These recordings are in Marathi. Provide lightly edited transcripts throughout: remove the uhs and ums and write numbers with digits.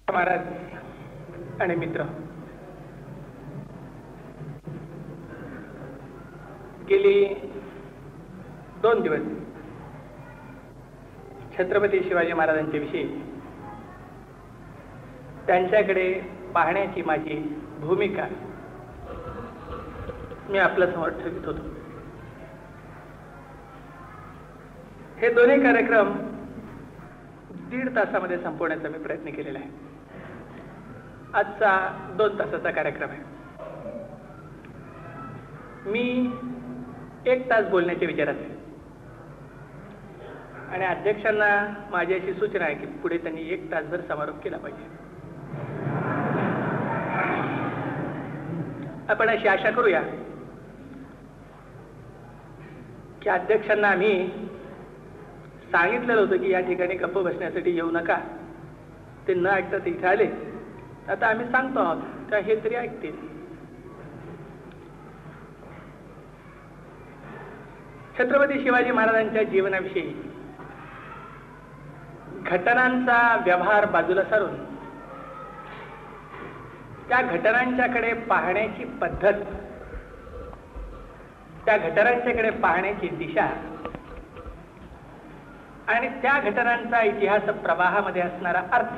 महाराज आणि मित्र, गेली 2 दिवस छत्रपती शिवाजी महाराजांच्या विषयी त्यांच्याकडे पाहण्याची माझी भूमिका मी आपल्या समोर ठेवत होतो. हे दोन्ही कार्यक्रम 1.5 तासामध्ये संपवण्याचा मी प्रयत्न केलेला आहे. आजचा 2 तासाचा कार्यक्रम आहे. मी 1 तास बोलण्याच्या विचारात आहे आणि अध्यक्षांना माझी अशी सूचना आहे की पुढे त्यांनी 1 तासभर समारोप केला पाहिजे. आपण अशी आशा करूया की अध्यक्षांना आम्ही सांगितलेलं होतं की या ठिकाणी गप्प बसण्यासाठी येऊ नका, ते न ऐकता ते इथे आले. आता आम्ही सांगतो आहोत त्या हे तरी ऐकतील. छत्रपती शिवाजी महाराजांच्या जीवनाविषयी घटनांचा व्यवहार बाजूला सारून त्या घटनांच्याकडे पाहण्याची पद्धत, त्या घटनांच्याकडे पाहण्याची दिशा आणि त्या घटनांचा इतिहास प्रवाहामध्ये असणारा अर्थ,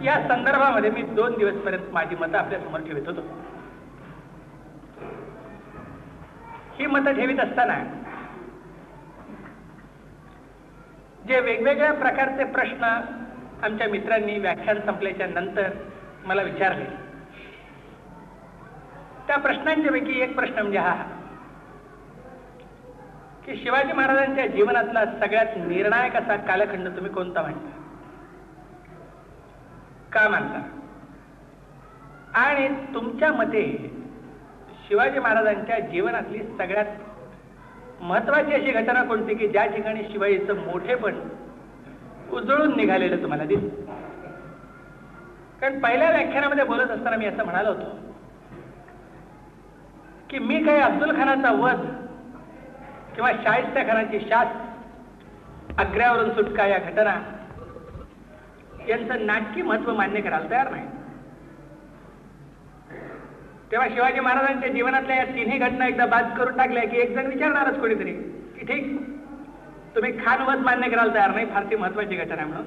या संदर्भामध्ये मी 2 दिवसपर्यंत माझी मतं आपल्या समोर ठेवत होतो. ही मतं ठेवीत असताना जे वेगवेगळ्या प्रकारचे प्रश्न आमच्या मित्रांनी व्याख्यान संपल्याच्या नंतर मला विचारले, त्या प्रश्नांच्या पैकी एक प्रश्न म्हणजे हा की शिवाजी महाराजांच्या जीवनातला सगळ्यात निर्णायक असा कालखंड तुम्ही कोणता मानता, का मानता, आणि तुमच्या मते शिवाजी महाराजांच्या जीवनातली सगळ्यात महत्वाची अशी घटना कोणती की ज्या ठिकाणी शिवाजीचं मोठेपण उजळून निघालेलं तुम्हाला दिसतं. कारण पहिल्या व्याख्यानामध्ये बोलत असताना मी असं म्हणालो होतो की मी काही अब्दुल खानाचा वध किंवा शाहिस्ता खानाची शास, आग्र्यावरून सुटका या घटना यांचं नाटकी महत्व मान्य करायला तयार नाही. तेव्हा शिवाजी महाराजांच्या जीवनातल्या या 3ही घटना एकदा बाद करून टाकल्या की एक जण विचारणारच कोणीतरी की ठीक, तुम्ही खानवध मान्य करायला तयार नाही, फार ती महत्वाची घटना म्हणून,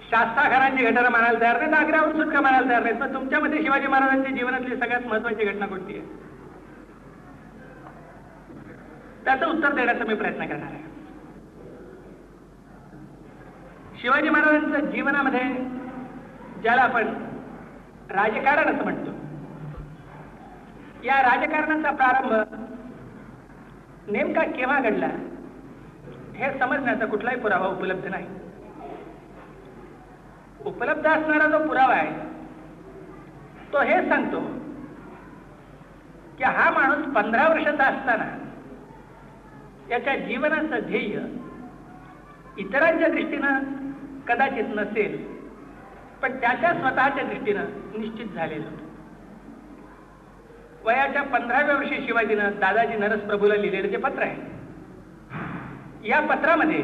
शास्ता खानाची घटना मानायला तयार नाही, आग्र्यावरून सुटका मानायला तयार नाही, पण तुमच्यामध्ये शिवाजी महाराजांच्या जीवनातली सगळ्यात महत्वाची घटना कोणती आहे, त्याचं उत्तर देण्याचा मी प्रयत्न करणार आहे. शिवाजी महाराजांच्या जीवनामध्ये ज्याला आपण राजकारण असं म्हणतो, या राजकारणाचा प्रारंभ नेमका केव्हा घडला हे समजण्याचा कुठलाही पुरावा उपलब्ध नाही. उपलब्ध असणारा जो पुरावा आहे तो हे सांगतो की हा माणूस 15 वर्षाचा असताना याच्या जीवनाचं ध्येय इतरांच्या दृष्टीनं कदाचित नसेल, पण त्याच्या स्वतःच्या दृष्टीनं निश्चित झालेलं होतं. वयाच्या 15व्या वर्षी शिवाजीनं दादाजी नरसप्रभूला लिहिलेलं जे पत्र आहे, या पत्रामध्ये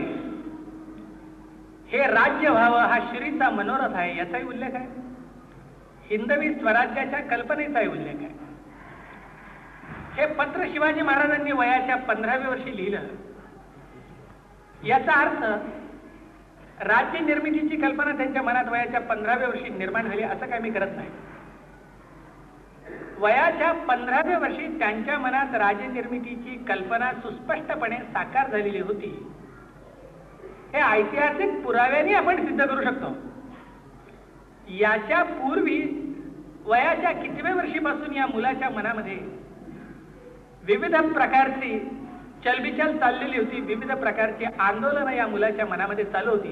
हे राज्य व्हावं हा श्रीचा मनोरथ आहे याचाही उल्लेख आहे, हिंदवी स्वराज्याच्या कल्पनेचाही उल्लेख आहे. हे पत्र शिवाजी महाराजांनी वयाच्या 15व्या वर्षी लिहिलं. याचा अर्थ राज्य निर्मितीची कल्पना त्यांच्या मनात वयाच्या 15व्या वर्षी निर्माण झाली असं काय मी करत नाही. वयाच्या 15व्या वर्षी त्यांच्या मनात राज्य निर्मितीची कल्पना सुस्पष्टपणे साकार झालेली होती, हे ऐतिहासिक पुराव्याने आपण सिद्ध करू शकतो. याच्या पूर्वी वयाच्या कितव्या वर्षीपासून या मुलाच्या मनामध्ये विविध प्रकारची चलबिचल चाललेली होती, विविध प्रकारची आंदोलनं या मुलाच्या मनामध्ये चालू होती,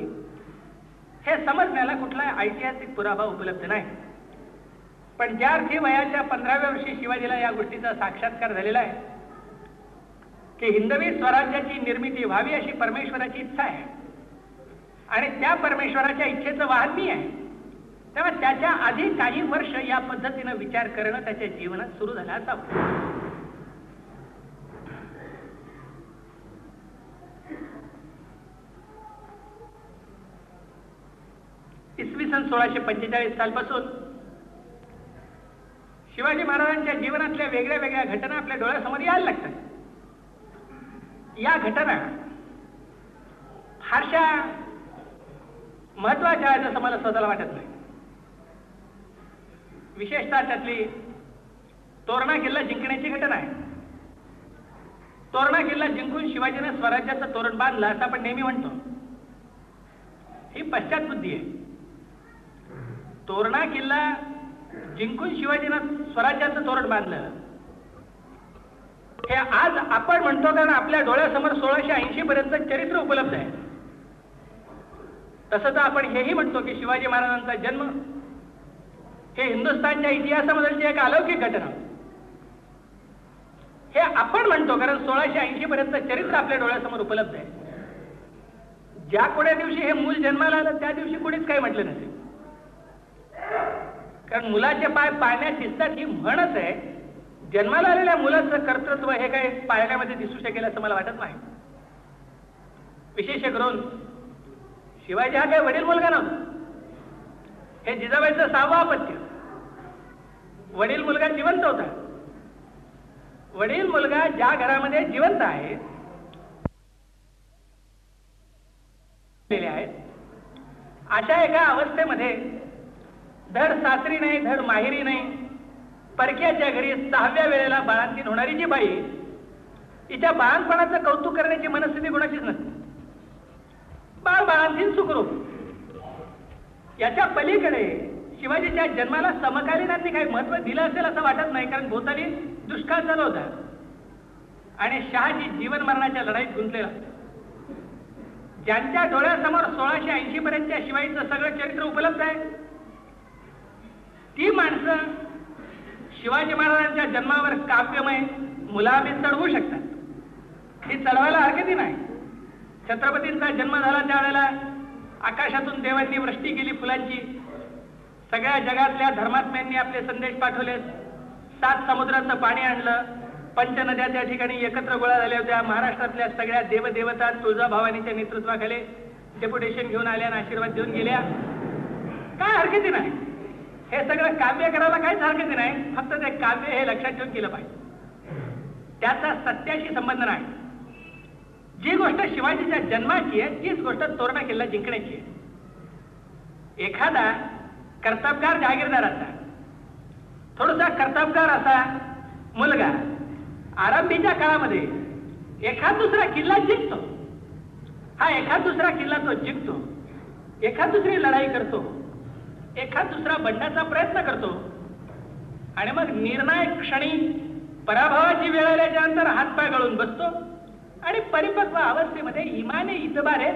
हे समजण्याला कुठलाही ऐतिहासिक पुरावा उपलब्ध नाही. पण ज्या अर्थी वयाच्या 15व्या वर्षी शिवाजीला या गोष्टीचा साक्षात्कार झालेला आहे की हिंदवी स्वराज्याची निर्मिती व्हावी अशी परमेश्वराची इच्छा आहे आणि त्या परमेश्वराच्या इच्छेचं वाहन मी आहे, तेव्हा त्याच्या आधी काही वर्ष या पद्धतीनं विचार करणं त्याच्या जीवनात सुरू झालं असावं. इसवी सन 1645 सालपासून शिवाजी महाराजांच्या जीवनातल्या वेगळ्या वेगळ्या घटना आपल्या डोळ्यासमोर यायला लागतात. या घटना फारशा महत्वाच्या आहेत असं मला स्वतःला वाटत नाही. विशेषतः त्यातली तोरणा किल्ला जिंकण्याची घटना आहे. तोरणा किल्ला जिंकून शिवाजीने स्वराज्याचं तोरण बांधलं असं आपण नेहमी म्हणतो. ही पश्चात बुद्धी आहे. तोरणा किल्ला जिंकून शिवाजीनं स्वराज्याचं तोरण बांधलं हे आज आपण म्हणतो कारण आपल्या डोळ्यासमोर 1680 पर्यंत चरित्र उपलब्ध आहे. तसं तर आपण हेही म्हणतो की शिवाजी महाराजांचा जन्म हे हिंदुस्थानच्या इतिहासामधील एक अलौकिक घटना. हे आपण म्हणतो कारण 1680 पर्यंत चरित्र आपल्या डोळ्यासमोर उपलब्ध आहे. ज्या कोण्या दिवशी हे मूल जन्माला आलं त्या दिवशी कोणीच काही म्हटलं नसेल. कारण मुलाचे पाय पाळण्यात दिसतात ही म्हणच आहे. जन्माला आलेल्या मुलाचं कर्तृत्व हे काही पाळण्यामध्ये दिसू शकेल असं मला वाटत नाही. विशेष करून शिवाजी हा काही वडील मुलगा नव्हता. हे जिजाबाईचं 6वं अपत्य. वडील मुलगा जिवंत होता. वडील मुलगा ज्या घरामध्ये जिवंत आहे अशा एका अवस्थेमध्ये धड सासरी नाही धड माहेरी नाही परक्याच्या घरी 6व्या वेळेला बाळंतीण होणारी जी बाई तिच्या बाळणपणाचं कौतुक करण्याची मनस्थिती कोणाचीच नसते. बाळ बाळंतीण सुखरूप. याच्या पलीकडे शिवाजीच्या जन्माला समकालीनांनी काही महत्व दिलं असेल असं वाटत नाही. कारण भोवताली दुष्काळ चालू होता आणि शहाजी जीवन मरणाच्या लढाईत गुंतलेला. ज्यांच्या डोळ्यासमोर 1680 पर्यंतच्या शिवाजीचं सगळं चरित्र उपलब्ध आहे ती माणसं शिवाजी महाराजांच्या जन्मावर काव्यमय मुलामी चढवू शकतात. ही चढवायला हरकती नाही. छत्रपतींचा जन्म झाला त्यावेळेला आकाशातून देवांनी वृष्टी केली फुलांची. सगळ्या जगातल्या धर्मात्म्यांनी आपले संदेश पाठवले. 7 समुद्राचं पाणी आणलं. पंचनद्या त्या ठिकाणी एकत्र गोळा झाल्या होत्या. महाराष्ट्रातल्या सगळ्या देवदेवता तुळजाभवानीच्या नेतृत्वाखाली डेप्युटेशन घेऊन आल्या आणि आशीर्वाद देऊन गेल्या. काय हरकती नाही. हे सगळं काव्य करायला काहीच हरकती नाही. फक्त ते काव्य हे लक्षात ठेवून केलं पाहिजे. त्याचा सत्याशी संबंध नाही. जी गोष्ट शिवाजीच्या जन्माची आहे तीच गोष्ट तोरणा किल्ला जिंकण्याची आहे. एखादा कर्तबगार जहागीरदाराचा थोडासा कर्तबगार असा मुलगा आरंभीच्या काळामध्ये एखाद दुसरा किल्ला जिंकतो. हा एखाद दुसरा किल्ला तो जिंकतो. एखाद दुसरी लढाई करतो. एखाद दुसरा बंडाचा प्रयत्न करतो आणि मग निर्णायक क्षणी पराभवाची वेळ आल्याच्या नंतर हातपाय गळून बसतो आणि परिपक्व अवस्थेमध्ये इमाने इतबारे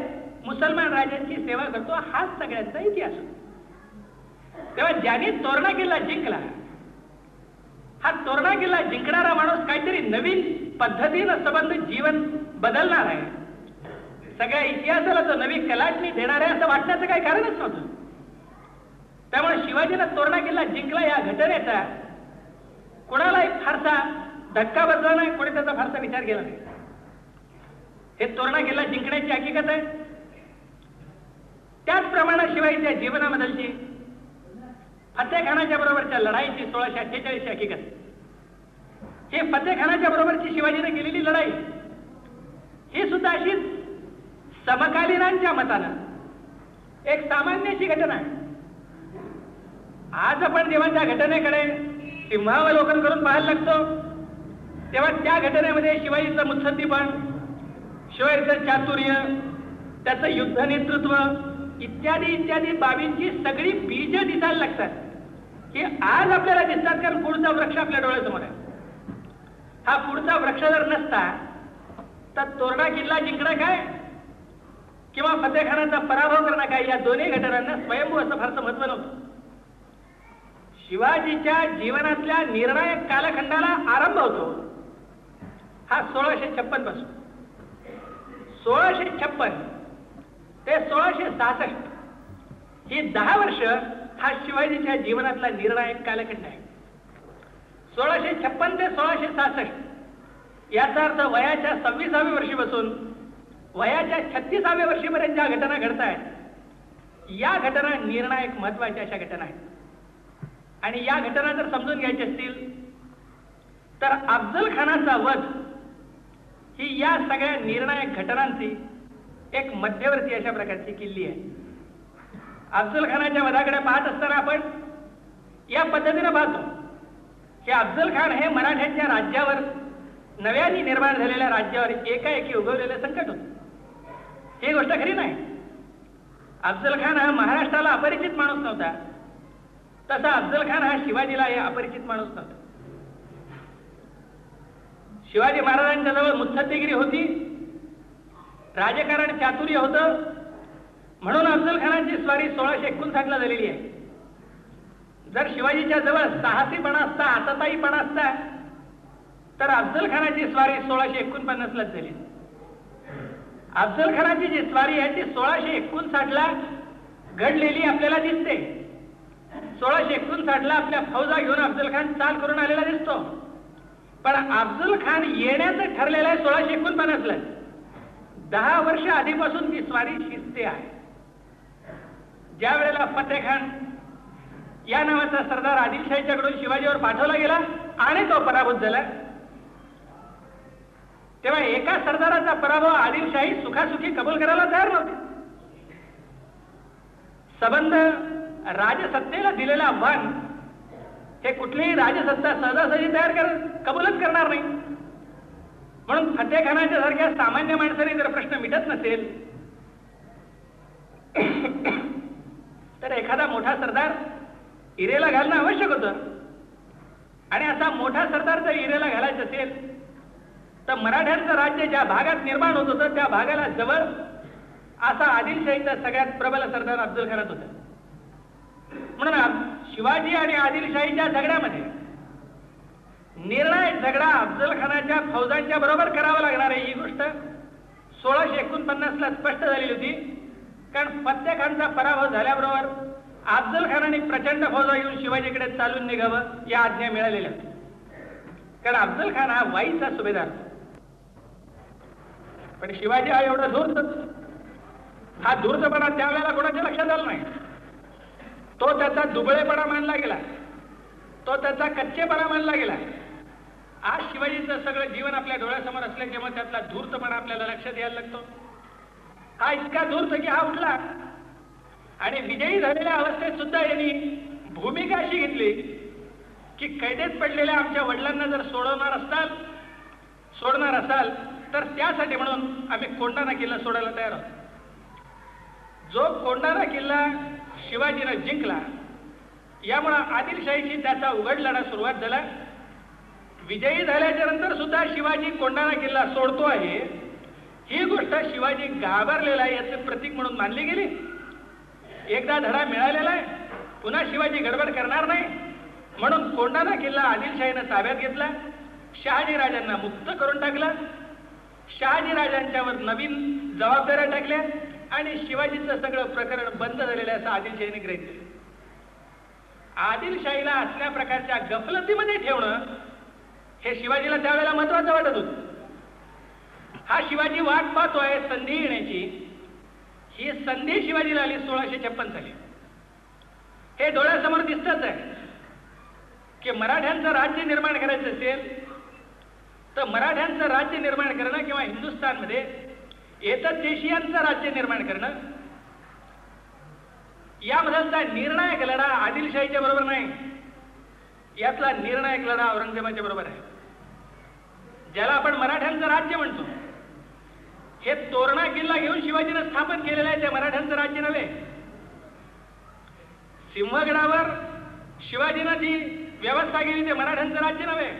मुसलमान राजांची सेवा करतो. हाच सगळ्यांचा इतिहास. तेव्हा ज्याने तोरणा किल्ला जिंकला हा तोरणा किल्ला जिंकणारा माणूस काहीतरी नवीन पद्धतीनं संबंध जीवन बदलणार आहे. सगळ्या इतिहासाला तो नवी कलाटणी देणार आहे असं वाटण्याचं काही कारणच नव्हतं. त्यामुळे शिवाजीनं तोरणा किल्ला जिंकला या घटनेचा कोणालाही फारसा धक्का बसला नाही. कोणी त्याचा फारसा विचार केला नाही. हे तोरणा किल्ला जिंकण्याची हकीकत आहे. त्याचप्रमाणे शिवाजीच्या जीवनामधलची फतेखानाच्या बरोबरच्या लढाईची 1648 हकीकत. हे फतेखानाच्या बरोबरची शिवाजीने केलेली लढाई ही सुद्धा अशीच समकालीनांच्या मतानं एक सामान्यची घटना आहे. आज आपण जेव्हा त्या घटनेकडे सिंहावलोकन करून पाहायला लागतो तेव्हा त्या घटनेमध्ये शिवाजीचं मुत्सद्दीपण, शिवाजीचं चातुर्य, त्याचं युद्ध नेतृत्व इत्यादी इत्यादी बाबींची सगळी बीज दिसायला लागतात की आज आपल्याला दिसतात. कारण पुढचा वृक्ष आपल्या डोळ्यासमोर आहे. हा पुढचा वृक्ष जर नसता तर तोरणा किल्ला जिंकणं काय किंवा फतेखानाचा पराभव करणं काय या दोन्ही घटनांना स्वयंभू असं फारसं महत्व नव्हतं. शिवाजीच्या जीवनातल्या निर्णायक कालखंडाला आरंभ होतो हा 1656 पासून. 1656 ते 1666 ही 10 वर्ष हा शिवाजीच्या जीवनातला निर्णायक कालखंड आहे. 1656 ते 1666 याचा अर्थ वयाच्या 26व्या वर्षी बसून वयाच्या 36व्या वर्षीपर्यंत ज्या घटना घडत आहेत या घटना निर्णायक महत्वाच्या अशा घटना आहेत. आणि या घटना जर समजून घ्यायच्या असतील तर अफजल खानाचा वध ही या सगळ्या निर्णायक घटनांची एक मध्यवर्ती अशा प्रकारची किल्ली आहे. अफजल खानाच्या वधाकडे पाहत असताना आपण या पद्धतीने पाहतो की अफजल खान हे मराठ्यांच्या राज्यावर, नव्याने निर्माण झालेल्या राज्यावर एकाएकी उगवलेलं संकट होतं. ही गोष्ट खरी नाही. अफजल खान हा महाराष्ट्राला अपरिचित माणूस नव्हता, तसा अफजल खान हा शिवाजीला हे अपरिचित माणूस नव्हता. शिवाजी महाराजांच्या जवळ मुत्सद्देगिरी होती, राजकारण चातुर्य होतं, म्हणून अफजल खानाची स्वारी 1659 ला झालेली आहे. जर शिवाजीच्या जवळ साहसीपणा असता, आतताईपणा असता तर अफजल खानाची स्वारी 1649 लाच झाली. अफजल खानाची जी स्वारी आहे ती 1659 ला घडलेली आपल्याला दिसते. 1659 ला आपल्या फौजा घेऊन अफजल खान चाल करून आलेला दिसतो. पण अफजल खान येण्याचं ठरलेलं आहे 1649 ला. 10 वर्ष आधीपासून ती स्वारी शिजते आहे. ज्या वेळेला फतेह खान या नावाचा सरदार आदिलशाहीच्याकडून शिवाजीवर पाठवला गेला आणि तो पराभूत झाला, तेव्हा एका सरदाराचा पराभव आदिलशाही सुखासुखी कबूल करायला तयार नव्हती. संबंध राजसत्तेला दिलेलं आव्हान हे कुठलीही राजसत्ता सहजासहजी कबूलच करणार नाही. म्हणून फतेह खानाच्या सारख्या सामान्य माणसाने जर प्रश्न मिटत नसेल तर एखादा मोठा सरदार इरेला घालणं आवश्यक होतं. आणि असा मोठा सरदार जर इरेला घालायचं असेल तर मराठ्यांचं राज्य ज्या भागात निर्माण होत होतं त्या भागाला जवळ असा आदिलशाहीचा सगळ्यात प्रबल सरदार अफजल खानात होता. म्हणून शिवाजी आणि आदिलशाहीच्या झगड्यामध्ये निर्णायक झगडा अफजल खानाच्या फौजांच्या बरोबर करावा लागणार आहे. ही गोष्ट 1649 ला स्पष्ट झालेली होती. कारण फतेह खानचा पराभव झाल्याबरोबर अफजल खानाने प्रचंड फौजा घेऊन शिवाजीकडे चालून निघावं या आज्ञा मिळालेल्या. कारण अफजल खान हा वाईचा सुभेदार, पण शिवाजी हा एवढा धूर्त, हा धूर्तपणा त्यावेळेला कोणाच्या लक्षात आला नाही. तो त्याचा दुबळेपणा मानला गेला, तो त्याचा कच्चेपणा मानला गेला. आज शिवाजीचं सगळं जीवन आपल्या डोळ्यासमोर असल्यामुळे त्यातला धूर्तपणा आपल्याला लक्षात यायला लागतो. हा इतका धूर्त की हा उठला आणि विजयी झालेल्या अवस्थेत सुद्धा यांनी भूमिका अशी घेतली की कैदेत पडलेल्या आमच्या वडिलांना जर सोडणार असाल तर त्यासाठी म्हणून आम्ही कोंढाणा किल्ला सोडायला तयार आहोत. जो कोंढाणा किल्ला शिवाजीनं जिंकला यामुळे आदिलशाहीची त्याचा उघड लढा सुरुवात झाला. विजयी झाल्याच्या नंतर सुद्धा शिवाजी कोंढाणा किल्ला सोडतो आहे ही गोष्ट शिवाजी घाबरलेला आहे याचे प्रतीक म्हणून मानली गेली. एकदा धडा मिळालेला आहे, पुन्हा शिवाजी गडबड करणार नाही म्हणून कोंढाणा किल्ला आदिलशाहीनं ताब्यात घेतला. शहाजीराजांना मुक्त करून टाकला. शहाजीराजांच्यावर नवीन जबाबदाऱ्या टाकल्या आणि शिवाजीचं सगळं प्रकरण बंद झालेलं असं आदिलशाहीने गृहीत केलं. आदिलशाहीला असल्या प्रकारच्या गफलतीमध्ये ठेवणं हे शिवाजीला त्यावेळेला महत्वाचं वाटत होतं. हा शिवाजी वाट पाहतोय संधी येण्याची. ही संधी शिवाजीला आली 1656 साली. हे डोळ्यासमोर दिसतच आहे की मराठ्यांचं राज्य निर्माण करायचं असेल तर मराठ्यांचं राज्य निर्माण करणं किंवा हिंदुस्थानमध्ये एतद्देशीयांचं राज्य निर्माण करणं यामधला निर्णायक लढा आदिलशाहीच्या बरोबर नाही, यातला निर्णायक लढा औरंगजेबाच्या बरोबर आहे. ज्याला आपण मराठ्यांचं राज्य म्हणतो, हे तोरणा किल्ला घेऊन शिवाजीनं स्थापन केलेलं आहे, ते मराठ्यांचं राज्य नव्हे. सिंहगडावर शिवाजीनं जी व्यवस्था केली ते मराठ्यांचं राज्य नव्हे.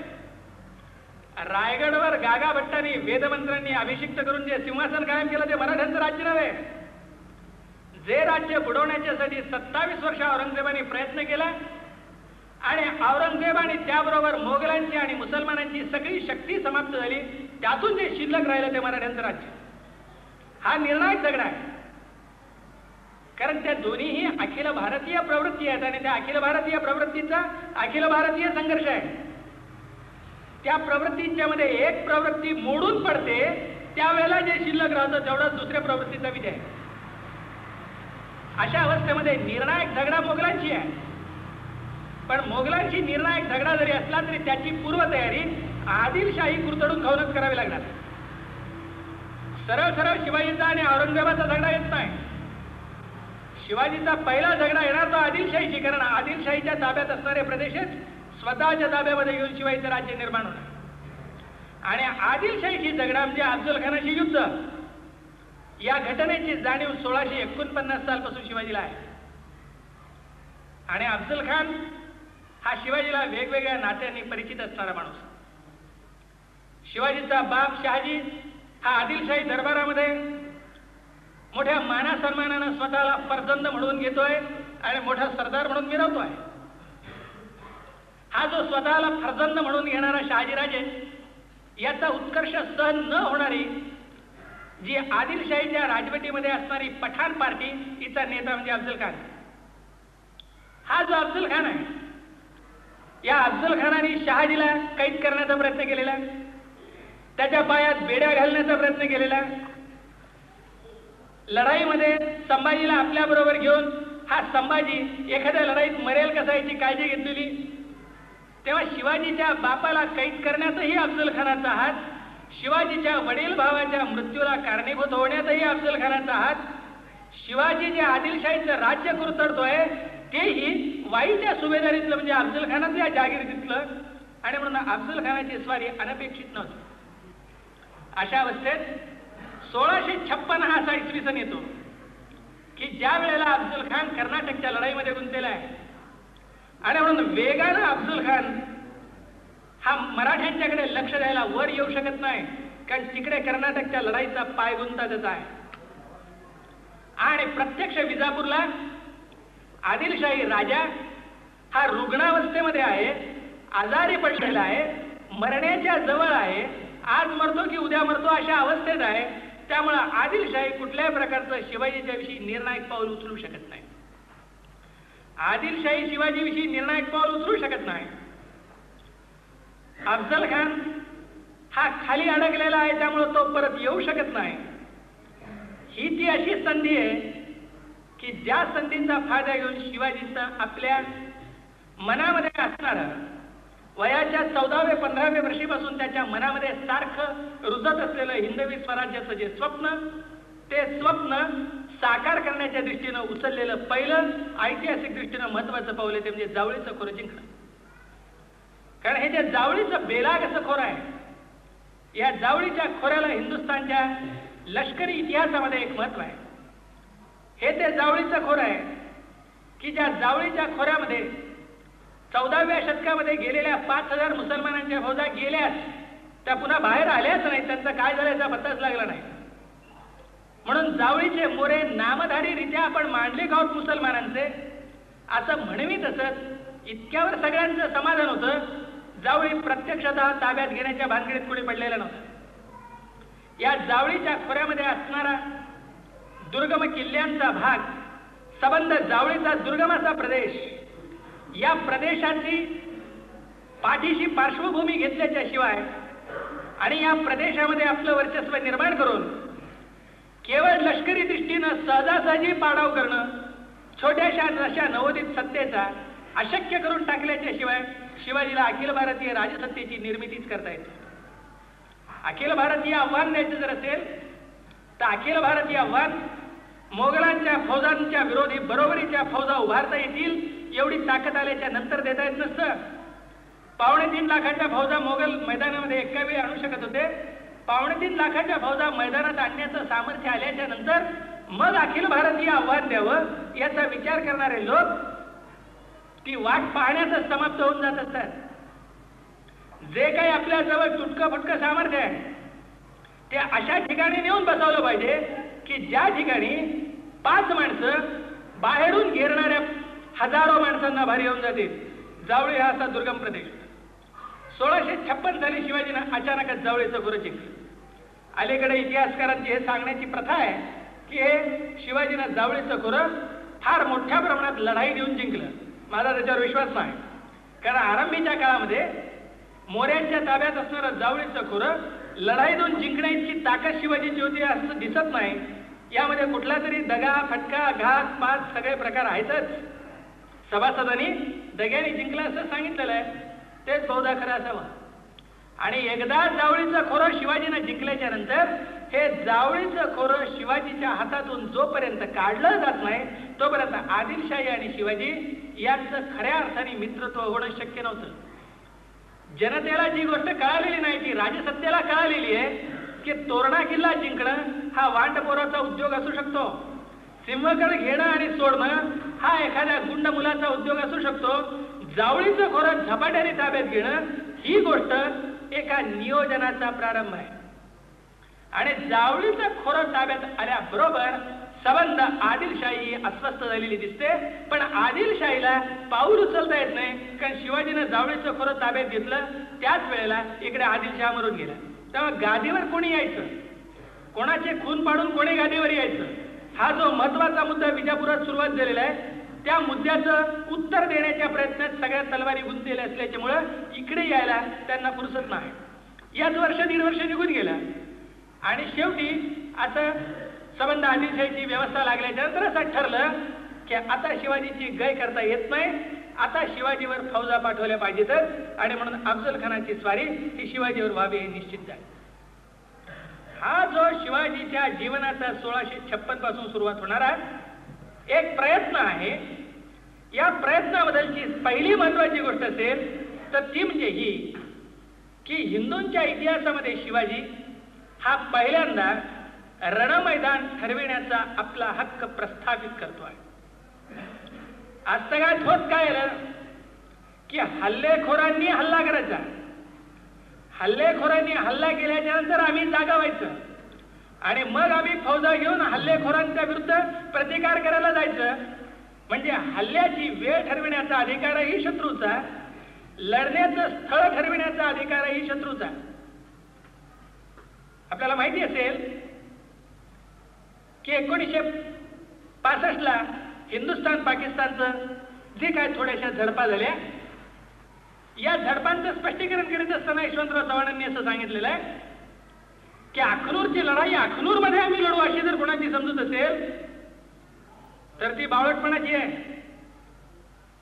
रायगडवर गागा भट्टांनी वेदमंत्र्यांनी अभिषिक्त करून जे सिंहासन कायम केलं ते मराठ्यांचं राज्य नव्हे. जे राज्य बुडवण्याच्यासाठी 27 वर्ष औरंगजेबाने प्रयत्न केला आणि औरंगजेब आणि त्याबरोबर मोगलांची आणि मुसलमानांची सगळी शक्ती समाप्त झाली, त्यातून जे शिल्लक राहिलं ते मराठ्यांचं राज्य. हा निर्णायक झगडा आहे. कारण त्या दोन्हीही अखिल भारतीय प्रवृत्ती आहेत आणि त्या अखिल भारतीय प्रवृत्तीचा अखिल भारतीय संघर्ष आहे. त्या प्रवृत्तींच्या मध्ये एक प्रवृत्ती मोडून पडते, त्यावेळेला जे शिल्लक राहतं तेवढाच दुसऱ्या प्रवृत्तीचा विजय आहे. अशा अवस्थेमध्ये निर्णायक झगडा मोगलांची आहे. पण मोगलांची निर्णायक झगडा जरी असला तरी त्याची पूर्वतयारी आदिलशाही कुरतडून खाऊनच करावी लागणार. सरळ सरळ शिवाजीचा आणि औरंगजेबाचा झगडा येत नाही. शिवाजीचा पहिला झगडा येणार तो आदिलशाहीची, कारण आदिलशाहीच्या ताब्यात असणारे प्रदेशच स्वतःच्या ताब्यामध्ये घेऊन शिवाजीचं राज्य निर्माण होणार. आणि आदिलशाहीची झगडा म्हणजे अफजल खानाशी युद्ध. या घटनेची जाणीव 1649 सालपासून शिवाजीला आहे. आणि अफजल खान हा शिवाजीला वेगवेगळ्या नात्यांनी परिचित असणारा माणूस. शिवाजीचा बाप शहाजी हा आदिलशाही दरबारामध्ये मोठ्या माना सन्मानानं स्वतःला फर्जंद म्हणून घेतोय आणि मोठा सरदार म्हणून मिरवतोय. हा जो स्वतःला फर्जंद म्हणून घेणारा शहाजीराजे याचा उत्कर्ष सहन न होणारी जी आदिलशाहीच्या राजवटीमध्ये असणारी पठाण पार्टी, तिचा नेता म्हणजे अफजल खान. हा जो अफजल खान आहे, या अफजल खानाने शहाजीला कैद करण्याचा प्रयत्न केलेला, त्याच्या पायात बेड्या घालण्याचा प्रयत्न केलेला, लढाईमध्ये संभाजीला आपल्या बरोबर घेऊन हा संभाजी एखाद्या लढाईत मरेल कसा याची काळजी घेतलेली. तेव्हा शिवाजीच्या बापाला कैद करण्यातही अफजल खानाचा हात, शिवाजीच्या वडील भावाच्या मृत्यूला कारणीभूत होण्यातही अफजल खानाचा हात, शिवाजी जे आदिलशाहीचं राज्य कुरतडतोय तेही वाईच्या सुभेदारीतलं म्हणजे अफजल खानाच्या जागीरतीतलं, आणि म्हणून अफजल खानाची स्वारी अनपेक्षित नव्हती. अशा अवस्थेत 1656 हा असा इसवी सन येतो की ज्या वेळेला अफजल खान कर्नाटकच्या लढाईमध्ये गुंतलेला आहे. आणि म्हणून वेगानं अफजल खान हा मराठ्यांच्याकडे लक्ष द्यायला वर येऊ शकत नाही, कारण तिकडे कर्नाटकच्या लढाईचा पाय गुंतातच आहे. आणि प्रत्यक्ष विजापूरला आदिलशाही राजा हा रुग्णावस्थेमध्ये आहे, आजारी पडलेला आहे, मरण्याच्या जवळ आहे, आज मरतो की उद्या मरतो अशा अवस्थेत आहे. त्यामुळे आदिलशाही कुठल्याही प्रकारचं शिवाजीच्या विषयी निर्णायक पाऊल उचलू शकत नाही. आदिलशाही शिवाजीविषयी निर्णायक पाऊल उचलू शकत नाही. अफजल खान हा खाली अडकलेला आहे, त्यामुळे तो परत येऊ शकत नाही. ही ती अशी संधी आहे की ज्या संधीचा फायदा घेऊन शिवाजीचा आपल्या मनामध्ये असणारा वयाच्या 14व्या 15व्या वर्षीपासून त्याच्या मनामध्ये सारखं रुजत असलेलं हिंदवी स्वराज्याचं जे स्वप्न, ते स्वप्न साकार करण्याच्या दृष्टीनं उचललेलं पहिलं ऐतिहासिक दृष्टीनं महत्वाचं पाऊल आहे ते म्हणजे जावळीचं खोरं जिंकणं. कारण हे जे जावळीचं बेलाग असं खोरं आहे, या जावळीच्या खोऱ्याला हिंदुस्थानच्या लष्करी इतिहासामध्ये एक महत्व आहे. हे ते जावळीचं खोरं आहे की ज्या जावळीच्या खोऱ्यामध्ये 14व्या शतकामध्ये गेलेल्या 5000 मुसलमानांच्या फौजा गेल्याच, त्या पुन्हा बाहेर आल्याच नाही, त्यांचा काय झाल्याचा पत्ताच लागला नाही. म्हणून जावळीचे मोरे नामधारीरित्या आपण मांडले आहोत मुसलमानांचे असं म्हणवीत असत. इतक्यावर सगळ्यांचं समाधान होतं. जावळी प्रत्यक्षतः ताब्यात घेण्याच्या भानगडीत कोणी पडलेलं नव्हतं. या जावळीच्या खोऱ्यामध्ये असणारा दुर्गम किल्ल्यांचा भाग, सबंध जावळीचा दुर्गमाचा प्रदेश, या प्रदेशाची पाठीशी पार्श्वभूमी घेतल्याच्या शिवाय आणि या प्रदेशामध्ये आपलं वर्चस्व निर्माण करून केवळ लष्करी दृष्टीनं सहजासहजी पाडाव करणं, छोट्याशा अशा नवोदित सत्तेचा अशक्य करून टाकल्याच्या शिवाय शिवाजीला अखिल भारतीय राजसत्तेची निर्मितीच करता येते. अखिल भारतीय आव्हान द्यायचं जर असेल तर अखिल भारतीय आव्हान मोगलांच्या फौजांच्या विरोधी बरोबरीच्या फौजा उभारता येतील एवढी ताकद आल्याच्या नंतर देता येत नसतं. 2.25 लाखाच्या फौजा मोगल मैदानामध्ये एका वेळी आणू शकत होते. 2.25 लाखाच्या फौजा मैदानात आणण्याचं सामर्थ्य आल्याच्या नंतर मग अखिल भारतीय आव्हान द्यावं याचा विचार करणारे लोक ती वाट पाहण्याचं समाप्त होऊन जात असतात. जे काही आपल्या जवळ तुटकं फटकं सामर्थ्य आहे ते अशा ठिकाणी नेऊन बसवलं पाहिजे की ज्या ठिकाणी 5 माणसं बाहेरून घेरणाऱ्या हजारो माणसांना भारी येऊन जातील. जावळी हा असा दुर्गम प्रदेश. 1656 साली शिवाजीनं अचानकच जावळीचं खोरं जिंकलं. अलीकडे इतिहासकारांची हे सांगण्याची प्रथा आहे की हे शिवाजीनं जावळीचं खोरं फार मोठ्या प्रमाणात लढाई देऊन जिंकलं. माझा त्याच्यावर विश्वास नाही, कारण आरंभीच्या काळामध्ये मोऱ्यांच्या ताब्यात असणारं जावळीचं खोरं लढाई देऊन जिंकण्याची ताकद शिवाजीची होती असं दिसत नाही. यामध्ये कुठला तरी दगा, फटका, घात, पात सगळे प्रकार आहेतच. सभासदांनी दग्याने जिंकला असं सांगितलेलं आहे, तेच बहुधा खरं असावं. आणि एकदा जावळीचं खोरं शिवाजीनं जिंकल्याच्या नंतर हे जावळीचं खोरं शिवाजीच्या हातातून जोपर्यंत काढलं जात नाही तोपर्यंत आदिलशाही आणि शिवाजी यांचं खऱ्या अर्थाने मित्रत्व होणं शक्य नव्हतं. जनतेला जी गोष्ट कळालेली नाही ती राजसत्तेला कळालेली आहे की तोरणा किल्ला जिंकणं हा वांडपोराचा उद्योग असू शकतो, सिंहगड घेणं आणि सोडणं हा एखाद्या गुंड मुलाचा उद्योग असू शकतो, जावळीचं खोरं झपाट्याने ताब्यात घेणं ही गोष्ट एका नियोजनाचा प्रारंभ आहे. आणि जावळीचं खोरं ताब्यात आल्याबरोबर संबंध आदिलशाही अस्वस्थ झालेली दिसते. पण आदिलशाहीला पाऊल उचलता येत नाही, कारण शिवाजीनं जावळीचं खोरं ताब्यात घेतलं. त्याच वेळेला इकडे आदिलशाह मरून गेला. तेव्हा गादीवर कोणी यायचं, कोणाचे खून पाडून कोणी गादीवर यायचं, हा जो महत्वाचा मुद्दा विजापुरात सुरुवात झालेला आहे त्या मुद्द्याचं उत्तर देण्याच्या प्रयत्नात सगळ्या तलवारी गुंतलेल्या असल्याच्यामुळं इकडे यायला त्यांना फुरसत नाही. याच वर्ष 1.5 वर्ष निघून गेला आणि शेवटी असं संबंध आदिलशाहीची व्यवस्था लागल्याच्या नंतर असं ठरलं की आता शिवाजीची गय करता येत नाही, आता शिवाजीवर फौजा पाठवल्या पाहिजेतच. आणि म्हणून अफजल खानाची स्वारी ही शिवाजीवर व्हावी हे निश्चित झाले. हा जो शिवाजीच्या जीवनाचा 1656 पासून सुरुवात होणारा एक प्रयत्न आहे, या प्रयत्नाबद्दलची पहिली महत्वाची गोष्ट असेल तर ती म्हणजे ही की हिंदूंच्या इतिहासामध्ये शिवाजी हा पहिल्यांदा रणमैदान ठरविण्याचा आपला हक्क प्रस्थापित करतो आहे. आज सगळ्यात होत काय आलं की हल्लेखोरांनी हल्ला करायचा, हल्लेखोरांनी हल्ला केल्याच्या नंतर आम्ही जागा व्हायचं आणि मग आम्ही फौजा घेऊन हल्लेखोरांच्या विरुद्ध प्रतिकार करायला जायचं. म्हणजे हल्ल्याची वेळ ठरविण्याचा अधिकारही शत्रूचा, लढण्याचं स्थळ ठरविण्याचा अधिकारही शत्रूचा. आपल्याला माहिती असेल की 1965ला हिंदुस्थान पाकिस्तानचं जे काय थोड्याशा झडपा झाल्या, या झडपांचं स्पष्टीकरण करीत असताना यशवंतराव चव्हाणांनी असं सांगितलेलं आहे की अखनूरची लढाई अखनूरमध्ये आम्ही लढू अशी जर कोणाची समजूत असेल तर ती बावळटपणाची आहे.